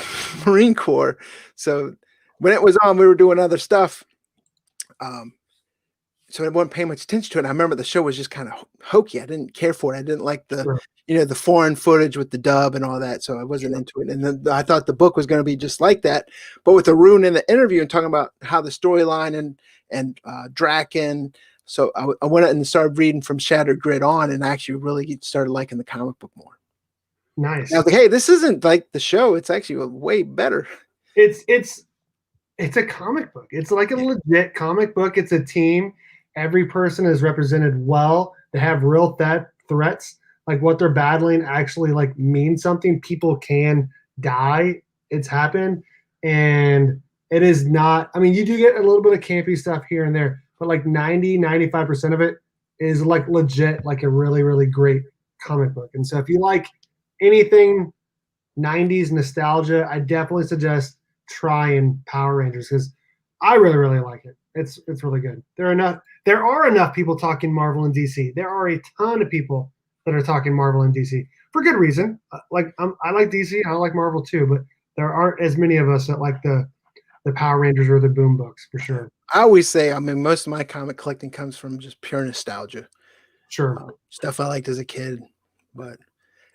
Marine Corps. So when it was on, we were doing other stuff. So I wasn't paying much attention to it. And I remember the show was just kind of hokey. I didn't care for it. I didn't like the, the foreign footage with the dub and all that. So I wasn't into it. And then I thought the book was going to be just like that. But with Arun in the interview and talking about how the storyline and Draken. So I went and started reading from Shattered Grid on, and actually really started liking the comic book more. Nice. And I was like, hey, this isn't like the show. It's actually way better. It's a comic book. It's like a legit comic book. It's a team. Every person is represented well. They have real threats. Like, what they're battling actually like means something. People can die. It's happened. And it is not, I mean, you do get a little bit of campy stuff here and there, but like 95% of it is like legit, like a really, really great comic book. And so if you like anything 90s nostalgia, I definitely suggest trying Power Rangers, because I really, really like it. It's really good. There are enough people talking Marvel and DC. There are a ton of people that are talking Marvel and DC for good reason. I like DC, I like Marvel too, but there aren't as many of us that like the Power Rangers or the Boom books for sure. I always say, I mean, most of my comic collecting comes from just pure nostalgia. Sure. Stuff I liked as a kid,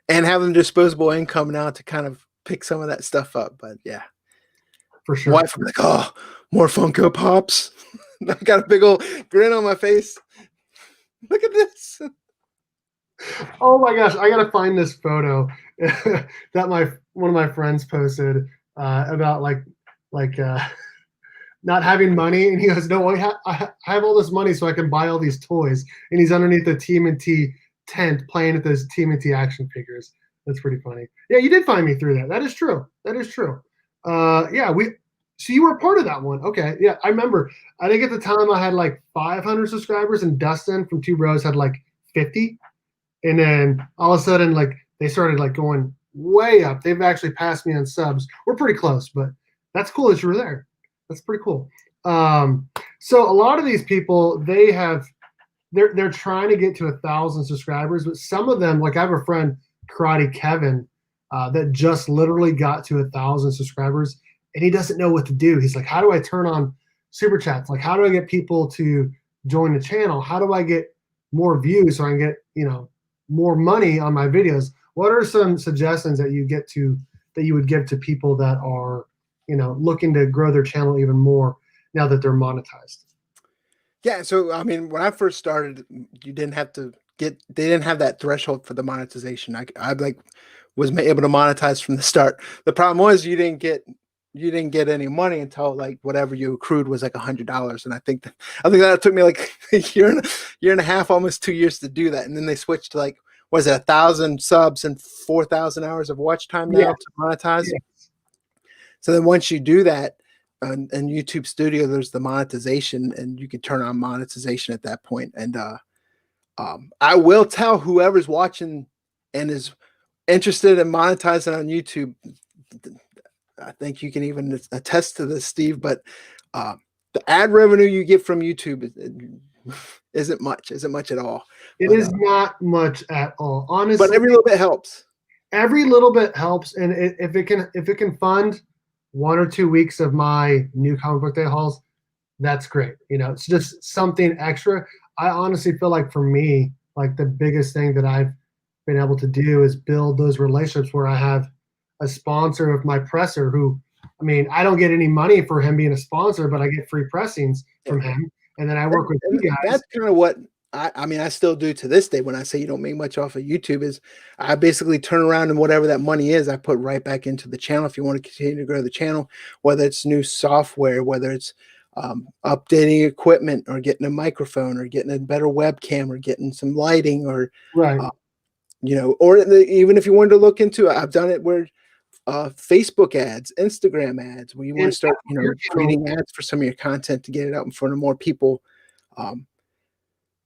and having disposable income now to kind of pick some of that stuff up. But yeah, for sure. Wife would be like, oh, more Funko Pops. I got a big old grin on my face. Look at this. Oh my gosh, I gotta find this photo that one of my friends posted about not having money, and he goes, "No, I have all this money so I can buy all these toys." And he's underneath the TMNT tent playing with those TMNT action figures. That's pretty funny. Yeah, you did find me through that. That is true. That is true. Yeah, so you were a part of that one. Okay, yeah, I remember. I think at the time I had like 500 subscribers, and Dustin from Two Bros had like 50. And then all of a sudden, like they started like going way up. They've actually passed me on subs. We're pretty close, but that's cool that you were there. That's pretty cool. So a lot of these people, they're trying to get to 1,000 subscribers, but some of them, like I have a friend, Karate Kevin, that just literally got to 1,000 subscribers, and he doesn't know what to do. He's like, how do I turn on super chats? Like, how do I get people to join the channel? How do I get more views so I can get, more money on my videos? What are some suggestions that you would give to people that are, looking to grow their channel even more now that they're monetized? Yeah. So, I mean, when I first started, they didn't have that threshold for the monetization. I was able to monetize from the start. The problem was you didn't get any money until like whatever you accrued was like $100. And I think that took me like a year and a half, almost 2 years to do that. And then they switched to like, was it 1,000 subs and 4,000 hours of watch time now to monetize? Yeah. So then once you do that in YouTube Studio, there's the monetization, and you can turn on monetization at that point. And I will tell whoever's watching and is interested in monetizing on YouTube, I think you can even attest to this, Steve, but the ad revenue you get from YouTube isn't much at all. It is not much at all, honestly. But every little bit helps. Every little bit helps, and if it can fund 1 or 2 weeks of my new comic book day hauls, that's great. It's just something extra. I honestly feel like for me, like the biggest thing that I've been able to do is build those relationships where I have a sponsor of my presser who, I mean, I don't get any money for him being a sponsor, but I get free pressings from him. And then I work with you guys. That's kind of what I still do to this day. When I say you don't make much off of YouTube, is I basically turn around and whatever that money is, I put right back into the channel. If you want to continue to grow the channel, whether it's new software, whether it's updating equipment or getting a microphone or getting a better webcam or getting some lighting or, right. Or even if you wanted to look into it, I've done it where Facebook ads, Instagram ads, where you want to start, creating ads for some of your content to get it out in front of more people.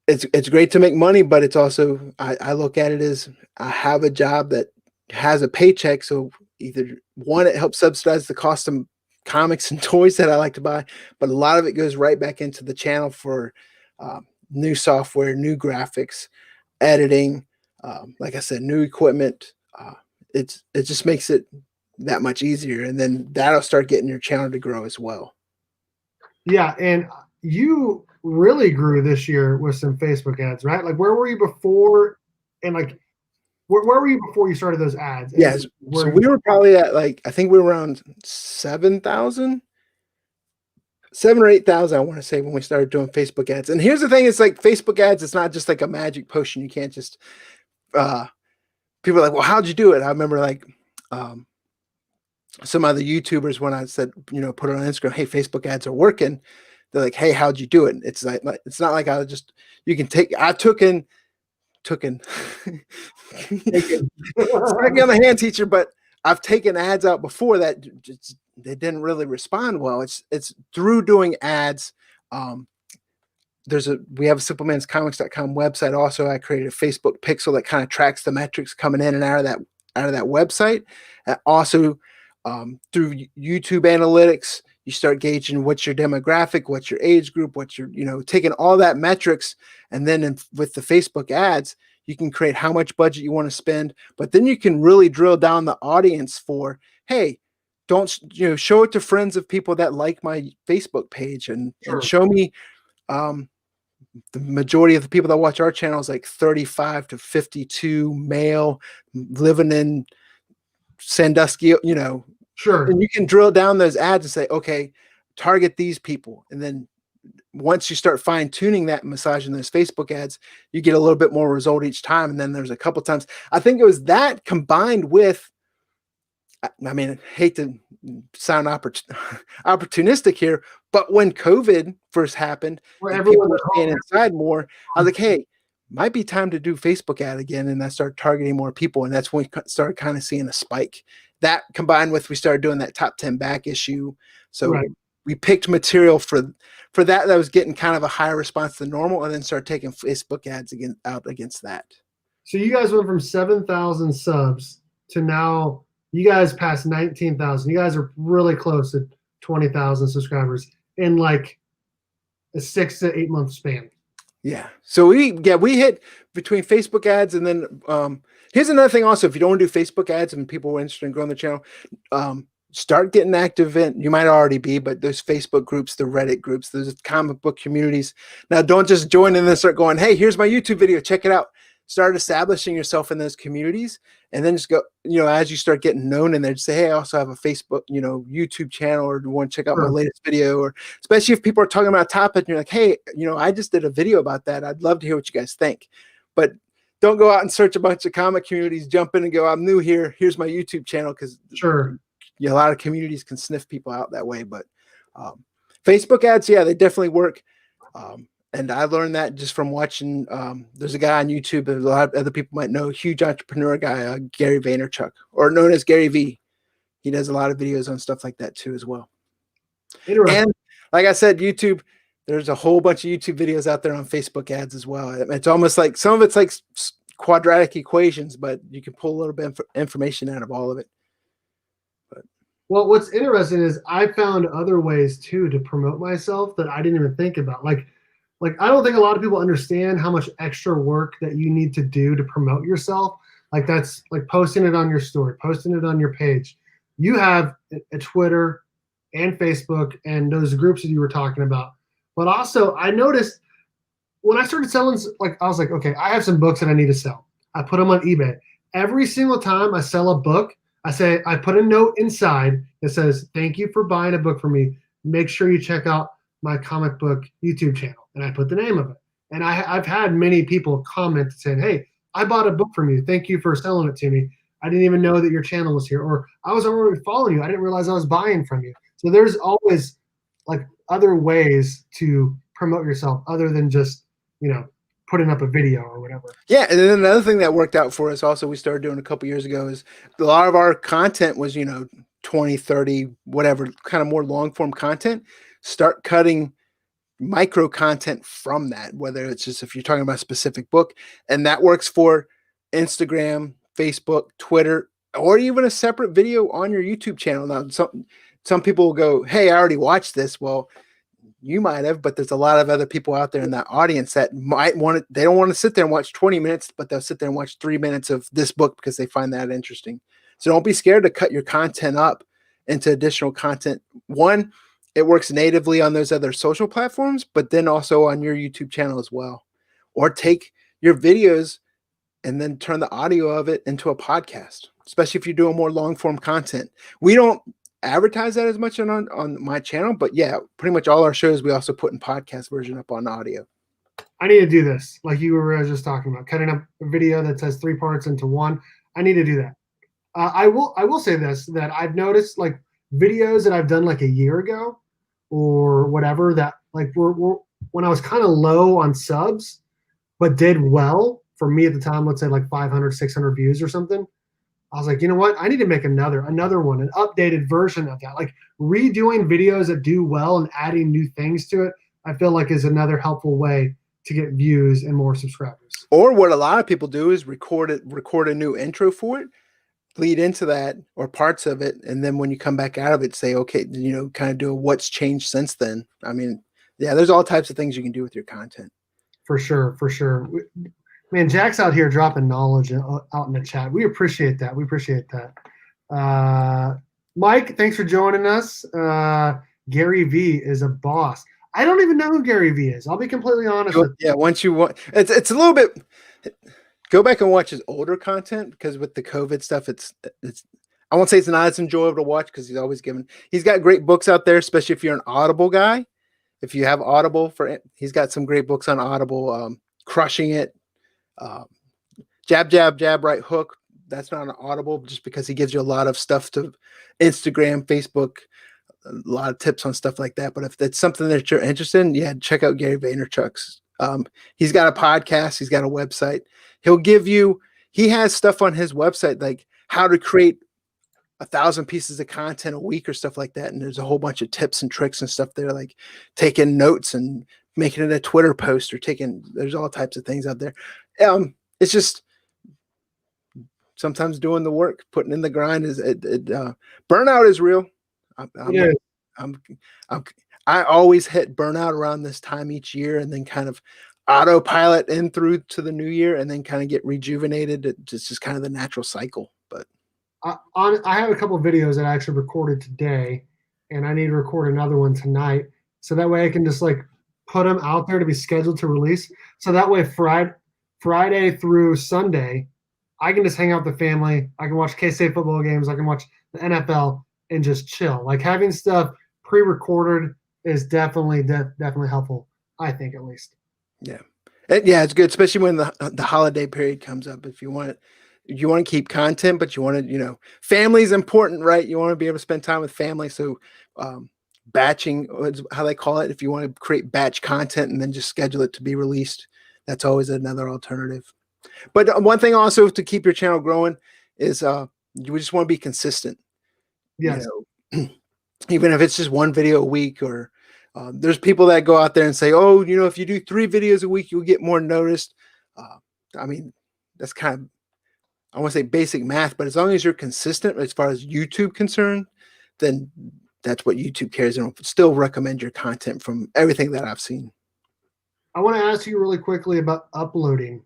It's great to make money, but it's also, I look at it as I have a job that has a paycheck. So either one, it helps subsidize the cost of comics and toys that I like to buy, but a lot of it goes right back into the channel for new software, new graphics, editing, like I said, new equipment. It just makes it that much easier, and then that'll start getting your channel to grow as well. Yeah, and you really grew this year with some Facebook ads, right? Like, where were you before? And like, where were you before you started those ads? Yes, so we were probably at like, I think we were around 7,000 or 8,000, I want to say, when we started doing Facebook ads. And here's the thing: it's like Facebook ads. It's not just like a magic potion. You can't just. People are like, well, how'd you do it? I remember like some other YouTubers, when I said, put it on Instagram, hey, Facebook ads are working. They're like, hey, how'd you do it? It's like it's not like I took in smack me on the hand, teacher, but I've taken ads out before that. They didn't really respond well. It's through doing ads. We have a simplemancomics.com website. Also, I created a Facebook pixel that kind of tracks the metrics coming in and out of that website. Also, through YouTube analytics, you start gauging what's your demographic, what's your age group, what's your, taking all that metrics. And then with the Facebook ads, you can create how much budget you want to spend, but then you can really drill down the audience for, hey, don't, show it to friends of people that like my Facebook page and show me, the majority of the people that watch our channel is like 35 to 52 male, living in Sandusky, Sure. and you can drill down those ads and say, okay, target these people. And then once you start fine tuning that and massaging those Facebook ads, you get a little bit more result each time. And then there's a couple times, I think it was that combined with, I mean, I hate to sound opportunistic here, but when COVID first happened, and people were staying inside more, I was like, hey, might be time to do Facebook ad again. And I started targeting more people. And that's when we started kind of seeing a spike. That combined with, we started doing that top 10 back issue. So we picked material for that was getting kind of a higher response than normal, and then started taking Facebook ads out against that. So you guys went from 7,000 subs to now you guys passed 19,000. You guys are really close to 20,000 subscribers in like a 6 to 8 month span. Yeah. So we hit between Facebook ads and then here's another thing also, if you don't want to do Facebook ads and people are interested in growing the channel, start getting active in, you might already be, but those Facebook groups, the Reddit groups, those comic book communities. Now don't just join in and start going, hey, here's my YouTube video, check it out. Start establishing yourself in those communities, and then just go, as you start getting known in there, just say, hey, I also have a Facebook, YouTube channel, or do you want to check out my latest video? Or especially if people are talking about a topic and you're like, hey, I just did a video about that. I'd love to hear what you guys think. But don't go out and search a bunch of comic communities, jump in and go, I'm new here. Here's my YouTube channel. Because a lot of communities can sniff people out that way. But Facebook ads, yeah, they definitely work. And I learned that just from watching, there's a guy on YouTube that a lot of other people might know, huge entrepreneur guy, Gary Vaynerchuk, or known as Gary V. He does a lot of videos on stuff like that too as well. And like I said, YouTube, there's a whole bunch of YouTube videos out there on Facebook ads as well. It's almost like, some of it's like quadratic equations, but you can pull a little bit of information out of all of it. Well, what's interesting is I found other ways too to promote myself that I didn't even think about. Like I don't think a lot of people understand how much extra work that you need to do to promote yourself. Like that's like posting it on your story, posting it on your page. You have a Twitter and Facebook and those groups that you were talking about. But also I noticed when I started selling, I was like, okay, I have some books that I need to sell. I put them on eBay. Every single time I sell a book, I put a note inside that says, thank you for buying a book from me. Make sure you check out my comic book YouTube channel. And I put the name of it. And I've had many people comment saying, hey, I bought a book from you. Thank you for selling it to me. I didn't even know that your channel was here. Or I was already following you. I didn't realize I was buying from you. So there's always like other ways to promote yourself other than just, putting up a video or whatever. Yeah. And then another thing that worked out for us also, we started doing a couple years ago, is a lot of our content was, 20, 30, whatever, kind of more long form content. Start cutting micro content from that, whether it's just if you're talking about a specific book, and that works for Instagram, Facebook, Twitter, or even a separate video on your YouTube channel. Now, some people will go, hey, I already watched this. Well, you might have, but there's a lot of other people out there in that audience that might want it. They don't want to sit there and watch 20 minutes, but they'll sit there and watch 3 minutes of this book because they find that interesting. So don't be scared to cut your content up into additional content. One, it works natively on those other social platforms, but then also on your YouTube channel as well. Or take your videos and then turn the audio of it into a podcast, especially if you're doing more long form content. We don't advertise that as much on my channel, but yeah, pretty much all our shows we also put in podcast version up on audio. I need to do this, like you were just talking about, cutting up a video that says 3 parts into one. I need to do that. I will say this, that I've noticed like videos that I've done like a year ago or whatever, that like were when I was kind of low on subs but did well for me at the time, let's say like 500, 600 views or something. I was like, you know what? I need to make another one, an updated version of that. Like redoing videos that do well and adding new things to it, I feel like is another helpful way to get views and more subscribers. Or what a lot of people do is record a new intro for it lead into that or parts of it, and then when you come back out of it, say, okay, kind of do a what's changed since then. I mean, yeah, there's all types of things you can do with your content. For sure, for sure. Man, Jack's out here dropping knowledge out in the chat. We appreciate that. We appreciate that. Mike, thanks for joining us. Gary V is a boss. I don't even know who Gary V is. I'll be completely honest with you. Yeah, once you want, it's a little bit. Go back and watch his older content, because with the COVID stuff, it's. I won't say it's not as enjoyable to watch, because he's got great books out there, especially if you're an Audible guy. If you have Audible he's got some great books on Audible. Crushing It, Jab, Jab, Jab, Right Hook. That's not an Audible, just because he gives you a lot of stuff to Instagram, Facebook, a lot of tips on stuff like that. But if that's something that you're interested in, yeah, check out Gary Vaynerchuk's. He's got a podcast. He's got a website. He has stuff on his website, like how to create 1,000 pieces of content a week or stuff like that. And there's a whole bunch of tips and tricks and stuff there, like taking notes and making it a Twitter post, or there's all types of things out there. It's just sometimes doing the work, putting in the grind burnout is real. I always hit burnout around this time each year, and then kind of autopilot in through to the new year, and then kind of get rejuvenated. It's just kind of the natural cycle. But I have a couple of videos that I actually recorded today, and I need to record another one tonight, so that way I can just like put them out there to be scheduled to release. So that way Friday through Sunday, I can just hang out with the family. I can watch K-State football games. I can watch the NFL and just chill. Like, having stuff pre-recorded is definitely helpful, I think, at least. Yeah. Yeah, it's good, especially when the holiday period comes up. If you want to keep content, but you want to, family is important, right? You want to be able to spend time with family. So batching is how they call it. If you want to create batch content and then just schedule it to be released, that's always another alternative. But one thing also to keep your channel growing is you just want to be consistent. Yes. Even if it's just one video a week, or there's people that go out there and say, oh, if you do 3 videos a week, you'll get more noticed. I mean, that's kind of, I want to say basic math, but as long as you're consistent as far as YouTube concerned, then that's what YouTube cares, and will still recommend your content from everything that I've seen. I want to ask you really quickly about uploading.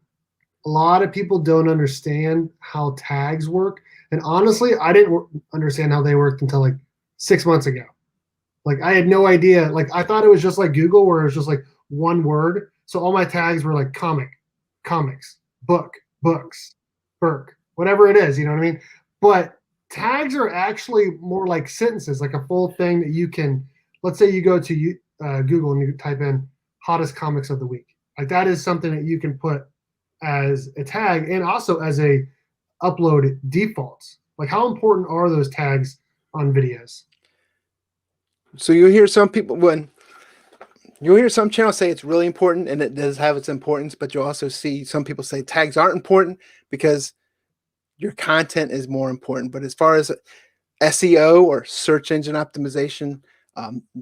A lot of people don't understand how tags work. And honestly, I didn't understand how they worked until like 6 months ago. Like, I had no idea. Like, I thought it was just like Google, where it was just like one word. So all my tags were like comic, comics, book, books, Burke, whatever it is, you know what I mean? But tags are actually more like sentences, like a full thing that you can, let's say you go to Google and you type in hottest comics of the week. Like, that is something that you can put as a tag, and also as a upload defaults. Like, how important are those tags on videos? So you'll hear some channels say it's really important, and it does have its importance, but you'll also see some people say tags aren't important because your content is more important. But as far as SEO or search engine optimization,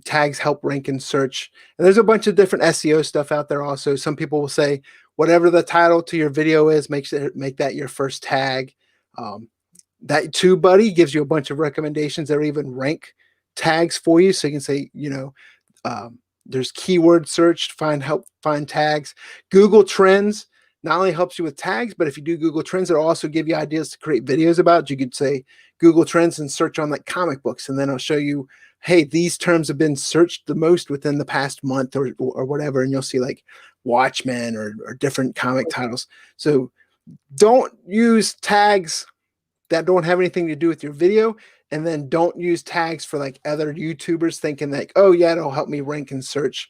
tags help rank in search. And there's a bunch of different SEO stuff out there also. Some people will say whatever the title to your video is, make that your first tag. That Tubebuddy gives you a bunch of recommendations that even rank tags for you. So you can say, there's keyword search, help find tags. Google Trends not only helps you with tags, but if you do Google Trends, it'll also give you ideas to create videos about. You could say Google Trends and search on like comic books, and then I'll show you, hey, these terms have been searched the most within the past month or whatever, and you'll see like Watchmen or different comic titles. So don't use tags that don't have anything to do with your video, and then don't use tags for like other YouTubers thinking like, oh yeah, it'll help me rank and search.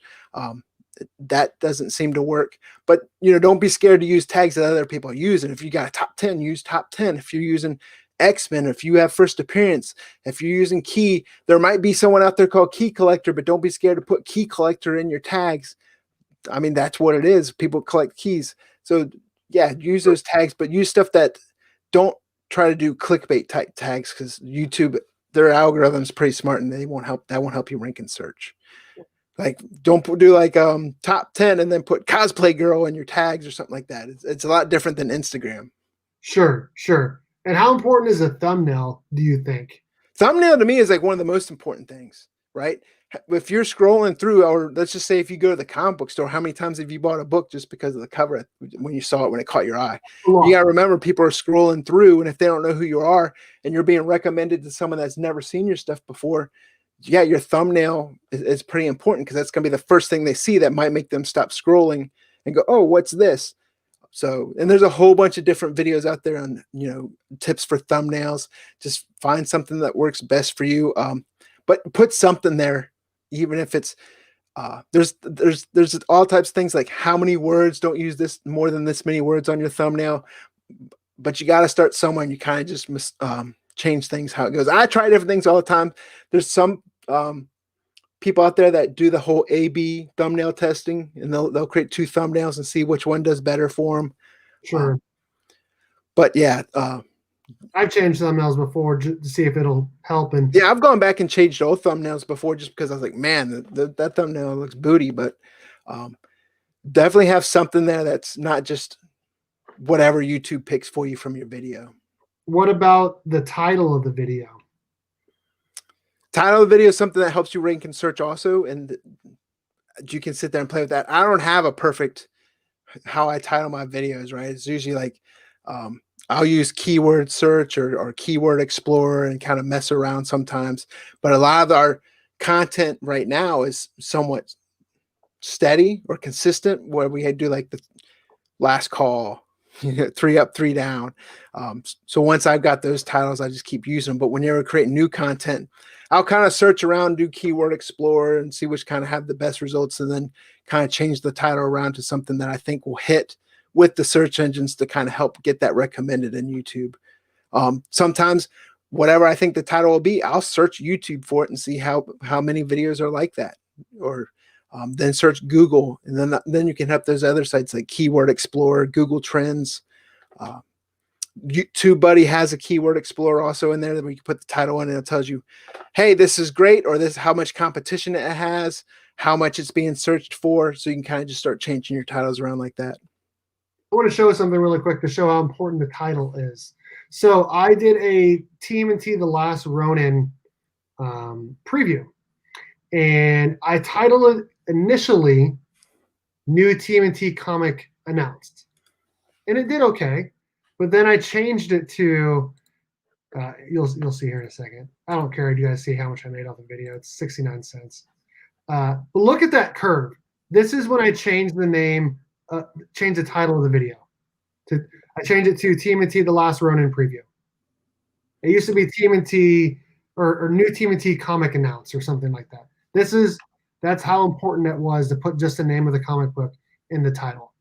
That doesn't seem to work. But don't be scared to use tags that other people use. And if you got a top 10, use top 10. If you're using X-Men, if you have first appearance, if you're using key, there might be someone out there called key collector, but don't be scared to put key collector in your tags. I mean, that's what it is. People collect keys. So yeah, use those tags, but use stuff that don't try to do clickbait type tags, because YouTube, their algorithm is pretty smart, and that won't help you rank in search. Like, don't do like top 10 and then put cosplay girl in your tags or something like that. It's a lot different than Instagram. Sure. And how important is a thumbnail, do you think? Thumbnail to me is like one of the most important things, right? If you're scrolling through, or let's just say if you go to the comic book store, how many times have you bought a book just because of the cover when you saw it, when it caught your eye? You got to remember, people are scrolling through, and if they don't know who you are and you're being recommended to someone that's never seen your stuff before, yeah, your thumbnail is pretty important, because that's going to be the first thing they see that might make them stop scrolling and go, oh, what's this? So, and there's a whole bunch of different videos out there on, tips for thumbnails. Just find something that works best for you. But put something there, even if it's, there's all types of things like how many words, don't use this more than this many words on your thumbnail, but you got to start somewhere, and you kind of just change things how it goes. I try different things all the time. There's some, people out there that do the whole A/B thumbnail testing, and they'll create 2 thumbnails and see which one does better for them. Sure. But yeah, I've changed thumbnails before to see if it'll help. And yeah, I've gone back and changed old thumbnails before, just because I was like, man, that thumbnail looks booty. But definitely have something there that's not just whatever YouTube picks for you from your video. What about the title of the video? Title of the video is something that helps you rank in search also, and you can sit there and play with that. I don't have a perfect how I title my videos, right? It's usually like I'll use keyword search or keyword explorer and kind of mess around sometimes. But a lot of our content right now is somewhat steady or consistent, where we do like the last call, 3 up, 3 down. So once I've got those titles, I just keep using them. But whenever I create new content, I'll kind of search around, do keyword explorer, and see which kind of have the best results, and then kind of change the title around to something that I think will hit with the search engines to kind of help get that recommended in YouTube. Sometimes whatever I think the title will be, I'll search YouTube for it and see how many videos are like that, or then search Google, and then you can have those other sites like Keyword Explorer, Google Trends. Tubebuddy has a Keyword Explorer also in there that we can put the title in, and it tells you, hey, this is great, or this how much competition it has, how much it's being searched for. So you can kind of just start changing your titles around like that. I want to show something really quick to show how important the title is. So I did a TMNT The Last Ronin preview, and I titled it initially New TMNT Comic Announced, and it did okay, but then I changed it to you'll see here in a second. I don't care if you guys see how much I made off the video. It's 69 cents. But look at that curve. This is when I changed the name, changed the title of the video. I changed it to TMNT The Last Ronin Preview. It used to be TMNT or New TMNT Comic Announce or something like that. That's how important it was to put just the name of the comic book in the title.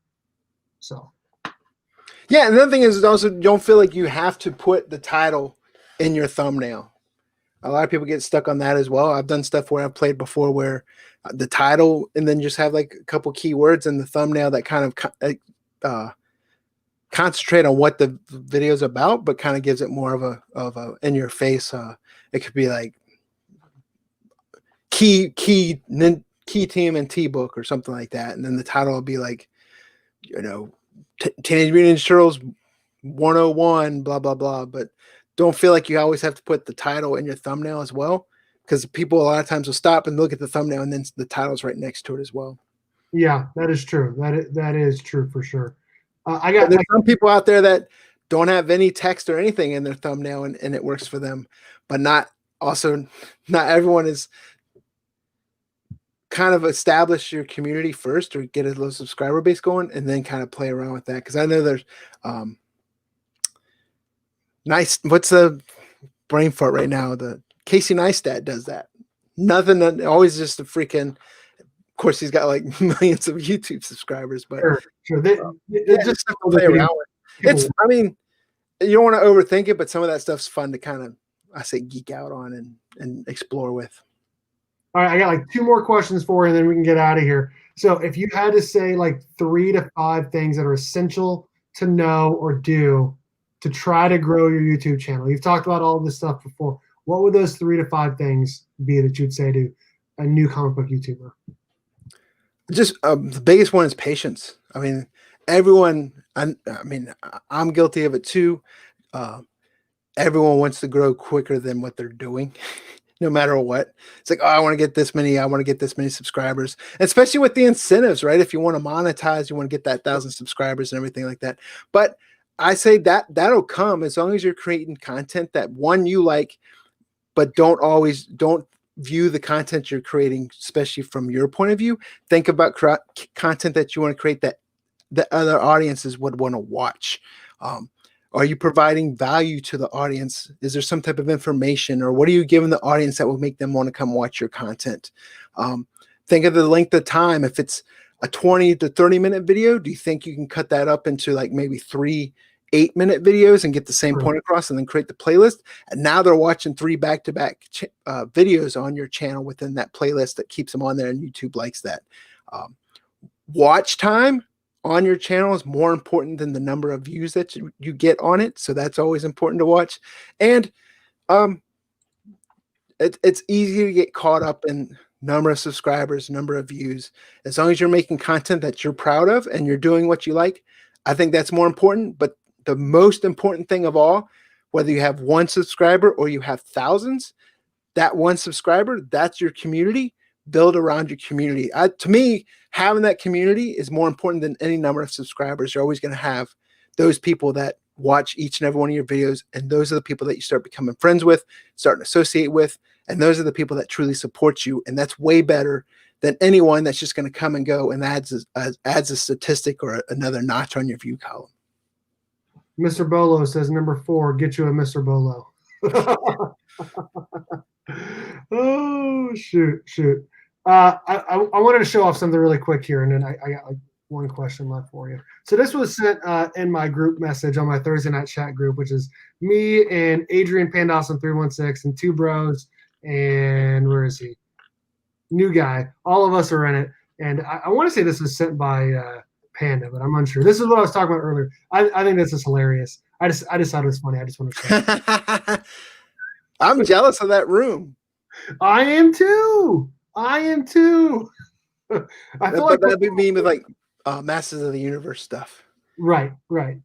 So yeah, and the other thing is also, don't feel like you have to put the title in your thumbnail. A lot of people get stuck on that as well. I've done stuff where I've played before where the title, and then just have like a couple keywords in the thumbnail that kind of concentrate on what the video is about, but kind of gives it more of a in your face. It could be like key TMNT book or something like that, and then the title will be like, Teenage Mutant Ninja Turtles 101, blah blah blah. But don't feel like you always have to put the title in your thumbnail as well, because people a lot of times will stop and look at the thumbnail, and then the title's right next to it as well. Yeah, that is true. That is true for sure. There's some people out there that don't have any text or anything in their thumbnail, and it works for them, but not everyone is. Kind of establish your community first, or get a little subscriber base going, and then kind of play around with that. Because I know there's nice. What's the brain fart right now? The Casey Neistat does that. Nothing. Always just a freaking. Of course, he's got like millions of YouTube subscribers, but sure. Just play around with. I mean, you don't want to overthink it, but some of that stuff's fun to kind of, I say, geek out on and explore with. All right, I got like 2 more questions for you, and then we can get out of here. So if you had to say like 3 to 5 things that are essential to know or do to try to grow your YouTube channel, you've talked about all this stuff before. What would those 3 to 5 things be that you'd say to a new comic book YouTuber? Just the biggest one is patience. I mean, everyone, I'm guilty of it too. everyone wants to grow quicker than what they're doing. No matter what, it's like, oh, I want to get this many. I want to get this many subscribers, especially with the incentives, right? If you want to monetize, you want to get that 1,000 subscribers and everything like that. But I say that that'll come as long as you're creating content that one you like, but don't view the content you're creating, especially from your point of view. Think about content that you want to create that other audiences would want to watch. Are you providing value to the audience? Is there some type of information, or what are you giving the audience that will make them want to come watch your content? Think of the length of time. If it's a 20 to 30-minute video, do you think you can cut that up into like maybe 3 8-minute videos and get the same point across, and then create the playlist? And now they're watching 3 back-to-back videos on your channel within that playlist that keeps them on there, and YouTube likes that. Watch time on your channel is more important than the number of views that you get on it. So that's always important to watch. And it's easy to get caught up in number of subscribers, number of views. As long as you're making content that you're proud of and you're doing what you like, I think that's more important. But the most important thing of all, whether you have 1 subscriber or you have thousands, that 1 subscriber, that's your community. Build around your community. To me, having that community is more important than any number of subscribers. You're always going to have those people that watch each and every one of your videos, and those are the people that you start becoming friends with, start to associate with, and those are the people that truly support you. And that's way better than anyone that's just going to come and go and adds a statistic or another notch on your view column. Mr. Bolo says number 4, get you a Mr. Bolo. Oh, shoot. I wanted to show off something really quick here, and then I got like 1 question left for you. So this was sent in my group message on my Thursday night chat group, which is me and Adrian Pandawson 316 and 2 bros, and where is he? New guy. All of us are in it, and I want to say this was sent by Panda, but I'm unsure. This is what I was talking about earlier. I think this is hilarious. I just thought it was funny. I just want to say. I'm jealous of that room. I am too. I feel like that'd be me with like Masters of the Universe stuff. Right. And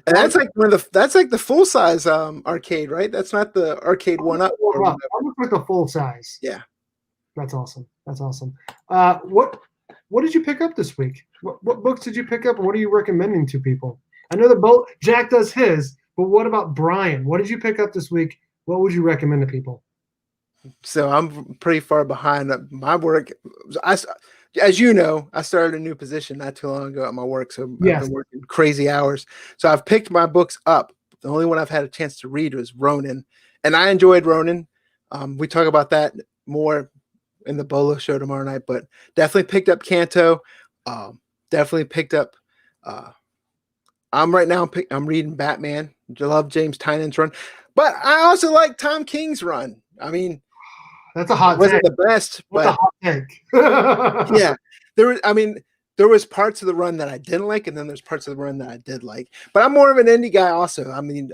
that's like that's like the full size arcade, right? That's not the arcade one up. I look like the full size. Yeah. That's awesome. What did you pick up this week? What books did you pick up, and what are you recommending to people? I know that both Jack does his, but what about Brian? What did you pick up this week? What would you recommend to people? So I'm pretty far behind my work. As you know, I started a new position not too long ago at my work, so I've been working crazy hours. So I've picked my books up. The only one I've had a chance to read was Ronin, and I enjoyed Ronin. We talk about that more in the Bolo show tomorrow night, but definitely picked up Kanto. Definitely picked up. I'm reading Batman. I love James Tynion's run, but I also like Tom King's run. I mean, that's a hot. Wasn't the best, but a hot take. Yeah, there was parts of the run that I didn't like, and then there's parts of the run that I did like. But I'm more of an indie guy, also. I mean,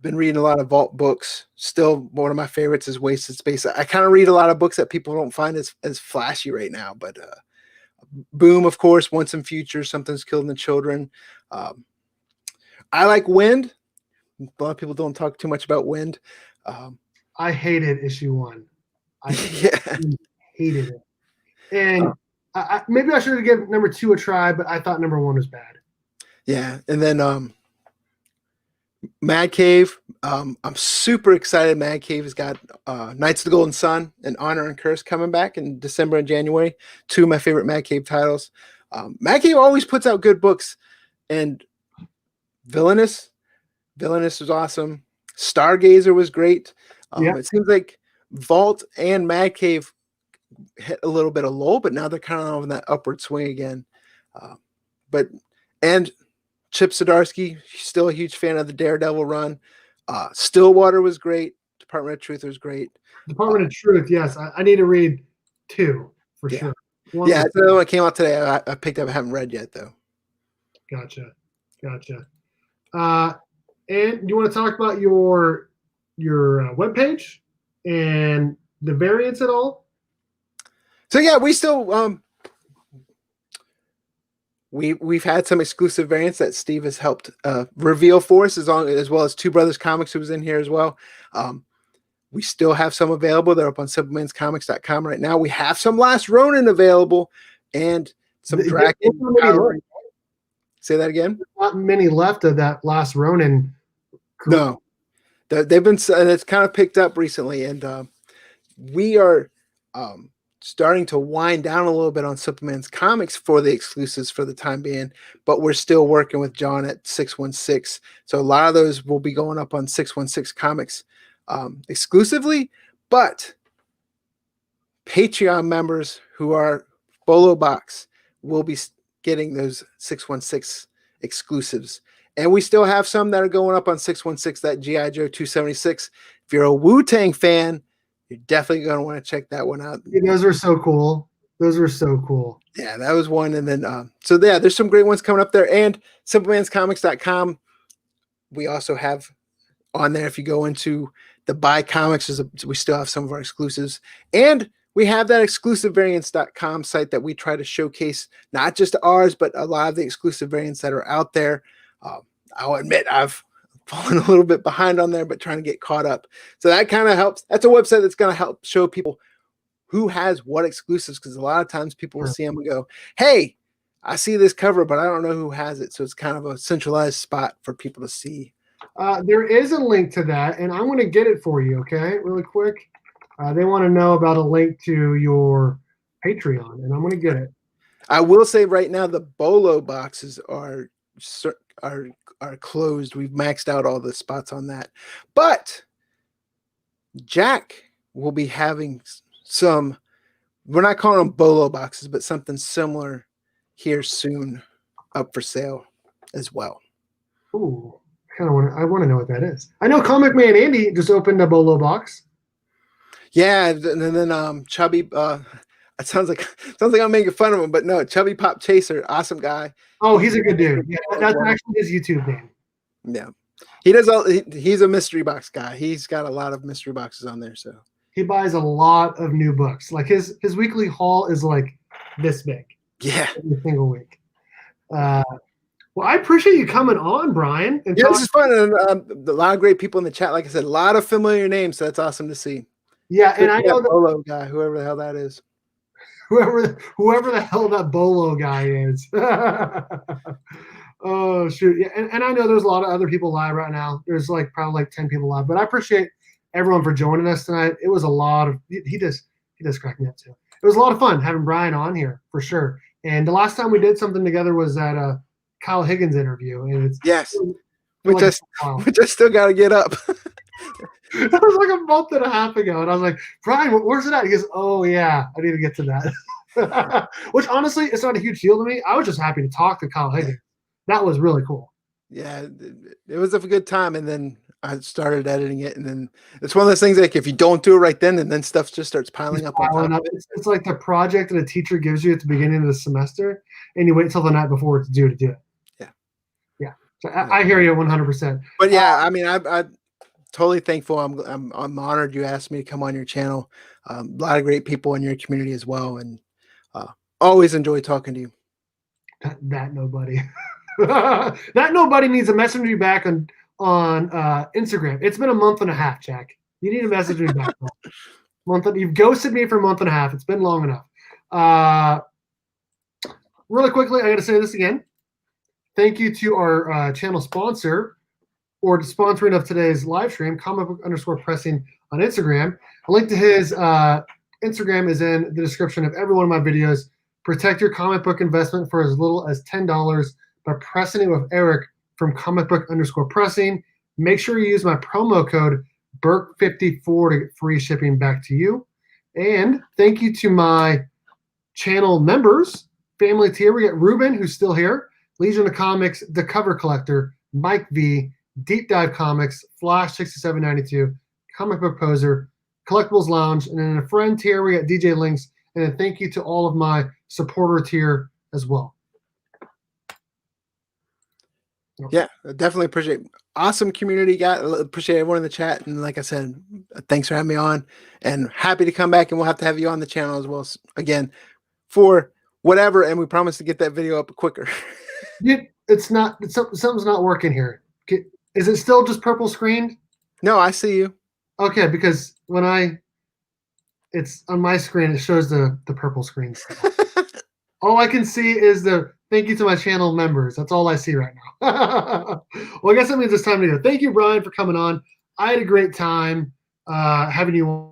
been reading a lot of Vault books. Still, one of my favorites is Wasted Space. I kind of read a lot of books that people don't find as flashy right now, but Boom, of course, Once and Future, Something's Killing the Children. I like Wind. A lot of people don't talk too much about Wind. I hated issue 1. I hated it. And maybe I should have given number 2 a try, but I thought number 1 was bad. Yeah, and then Mad Cave. I'm super excited. Mad Cave has got Knights of the Golden Sun and Honor and Curse coming back in December and January. 2 of my favorite Mad Cave titles. Mad Cave always puts out good books, and Villainous was awesome. Stargazer was great. It seems like Vault and Mad Cave hit a little bit of lull, but now they're kind of on that upward swing again. And Chip Zdarsky, still a huge fan of the Daredevil run. Stillwater was great. Department of Truth was great. Department of Truth, yes. I need to read 2 for sure. So it came out today. I picked up. I haven't read yet though. Gotcha. And you want to talk about your webpage and the variants at all? So yeah, we still we've had some exclusive variants that Steve has helped reveal for us, as well as Two Brothers Comics, who was in here as well. We still have some available. They're up on simplemanscomics.com right now. We have some Last Ronin available and some Draken. Say that again. There's not many left of that Last Ronin. No, they've been. It's kind of picked up recently, and we are starting to wind down a little bit on Simpleman's comics for the exclusives for the time being, but we're still working with John at 616. So a lot of those will be going up on 616 Comics exclusively, but Patreon members who are Bolo Box will be getting those 616 exclusives. And we still have some that are going up on 616, that G.I. Joe 276. If you're a Wu-Tang fan, you're definitely going to want to check that one out. Yeah, those are so cool. Those were so cool. Yeah, that was one. And then, so yeah, there's some great ones coming up there. And simplemanscomics.com, we also have on there, if you go into the buy comics, we still have some of our exclusives. And we have that exclusivevariants.com site that we try to showcase, not just ours, but a lot of the exclusive variants that are out there. I'll admit I've fallen a little bit behind on there, but trying to get caught up. So that kind of helps. That's a website that's going to help show people who has what exclusives, because a lot of times people will see them and go, hey, I see this cover, but I don't know who has it. So it's kind of a centralized spot for people to see. There is a link to that, and I'm going to get it for you, okay, really quick. They want to know about a link to your Patreon, and I'm going to get it. I will say right now the Bolo boxes are closed. We've maxed out all the spots on that. But Jack will be having some, we're not calling them Bolo boxes, but something similar here soon up for sale as well. Ooh, I want to know what that is. I know Comic Man Andy just opened a Bolo box. Yeah, and then Chubby, it sounds like I'm making fun of him, but no, Chubby Pop Chaser, awesome guy. Oh, he's a good dude. Yeah, that's actually his YouTube name. Yeah, he does he's a mystery box guy. He's got a lot of mystery boxes on there. So he buys a lot of new books. Like his weekly haul is like this big. Yeah, every single week. Well, I appreciate you coming on, Brian. And this is fun, and a lot of great people in the chat. Like I said, a lot of familiar names, so that's awesome to see. Yeah, and I know that Bolo guy, whoever the hell that is. Whoever the hell that Bolo guy is. Oh shoot. Yeah, and I know there's a lot of other people live right now. There's probably 10 people live, but I appreciate everyone for joining us tonight. It was a lot of he does crack me up too. It was a lot of fun having Brian on here for sure. And the last time we did something together was that Kyle Higgins interview. And which I still gotta get up. That was like a month and a half ago, and I was like, Brian, where's it at? He goes, oh yeah, I need to get to that. Which honestly, it's not a huge deal to me. I was just happy to talk to Kyle Higgins. That was really cool. Yeah, it was a good time, and then I started editing it, and then it's one of those things like if you don't do it right then, and then stuff just starts piling up. It's like the project that a teacher gives you at the beginning of the semester, and you wait until the night before it's due to do it. Yeah. So I hear you 100%. But yeah, I mean, I totally thankful. I'm honored you asked me to come on your channel. A lot of great people in your community as well, and always enjoy talking to you. That nobody. That nobody needs to message me back on Instagram. It's been a month and a half, Jack. You need to message me back. You've ghosted me for a month and a half. It's been long enough. Really quickly, I got to say this again. Thank you to our channel sponsor, or sponsoring of today's live stream, @comicbook_pressing on Instagram. A link to his Instagram is in the description of every one of my videos. Protect your comic book investment for as little as $10 by pressing it with Eric from comicbook_pressing. Make sure you use my promo code BERK54 to get free shipping back to you. And thank you to my channel members, family tier. We got Ruben, who's still here, Legion of Comics, The Cover Collector, Mike V, Deep Dive Comics, Flash 6792, Comic Book Poser, Collectibles Lounge, and then in a friend tier, we got DJ Links. And then thank you to all of my supporter tier as well. Yeah, I definitely appreciate awesome community guy. Appreciate everyone in the chat. And like I said, thanks for having me on, and happy to come back, and we'll have to have you on the channel as well again for whatever, and we promise to get that video up quicker. It's not. Something's not working here. Is it still just purple screened? No, I see you. Okay, because when it's on my screen, it shows the purple screen stuff. All I can see is the thank you to my channel members. That's all I see right now. Well, I guess that means it's time to go. Thank you, Brian, for coming on. I had a great time having you on.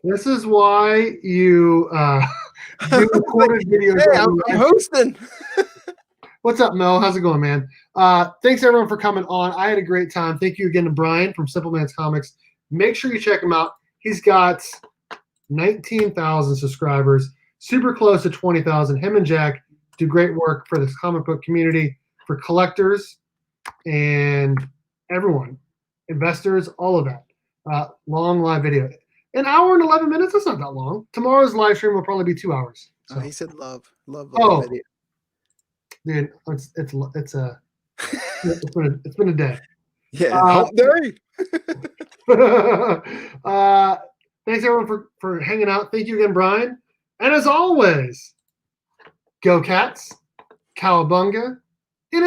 This is why you do recorded videos. Hey, I'm hosting. What's up, Mel? How's it going, man? Thanks, everyone, for coming on. I had a great time. Thank you again to Brian from Simpleman's Comics. Make sure you check him out. He's got 19,000 subscribers, super close to 20,000. Him and Jack do great work for this comic book community, for collectors and everyone, investors, all of that. Long live video. An hour and 11 minutes, that's not that long. Tomorrow's live stream will probably be 2 hours. So. Oh, he said love video. Dude, it's been a day. Yeah, hump day. Thanks everyone for hanging out. Thank you again, Brian. And as always, go Cats, Cowabunga, and it's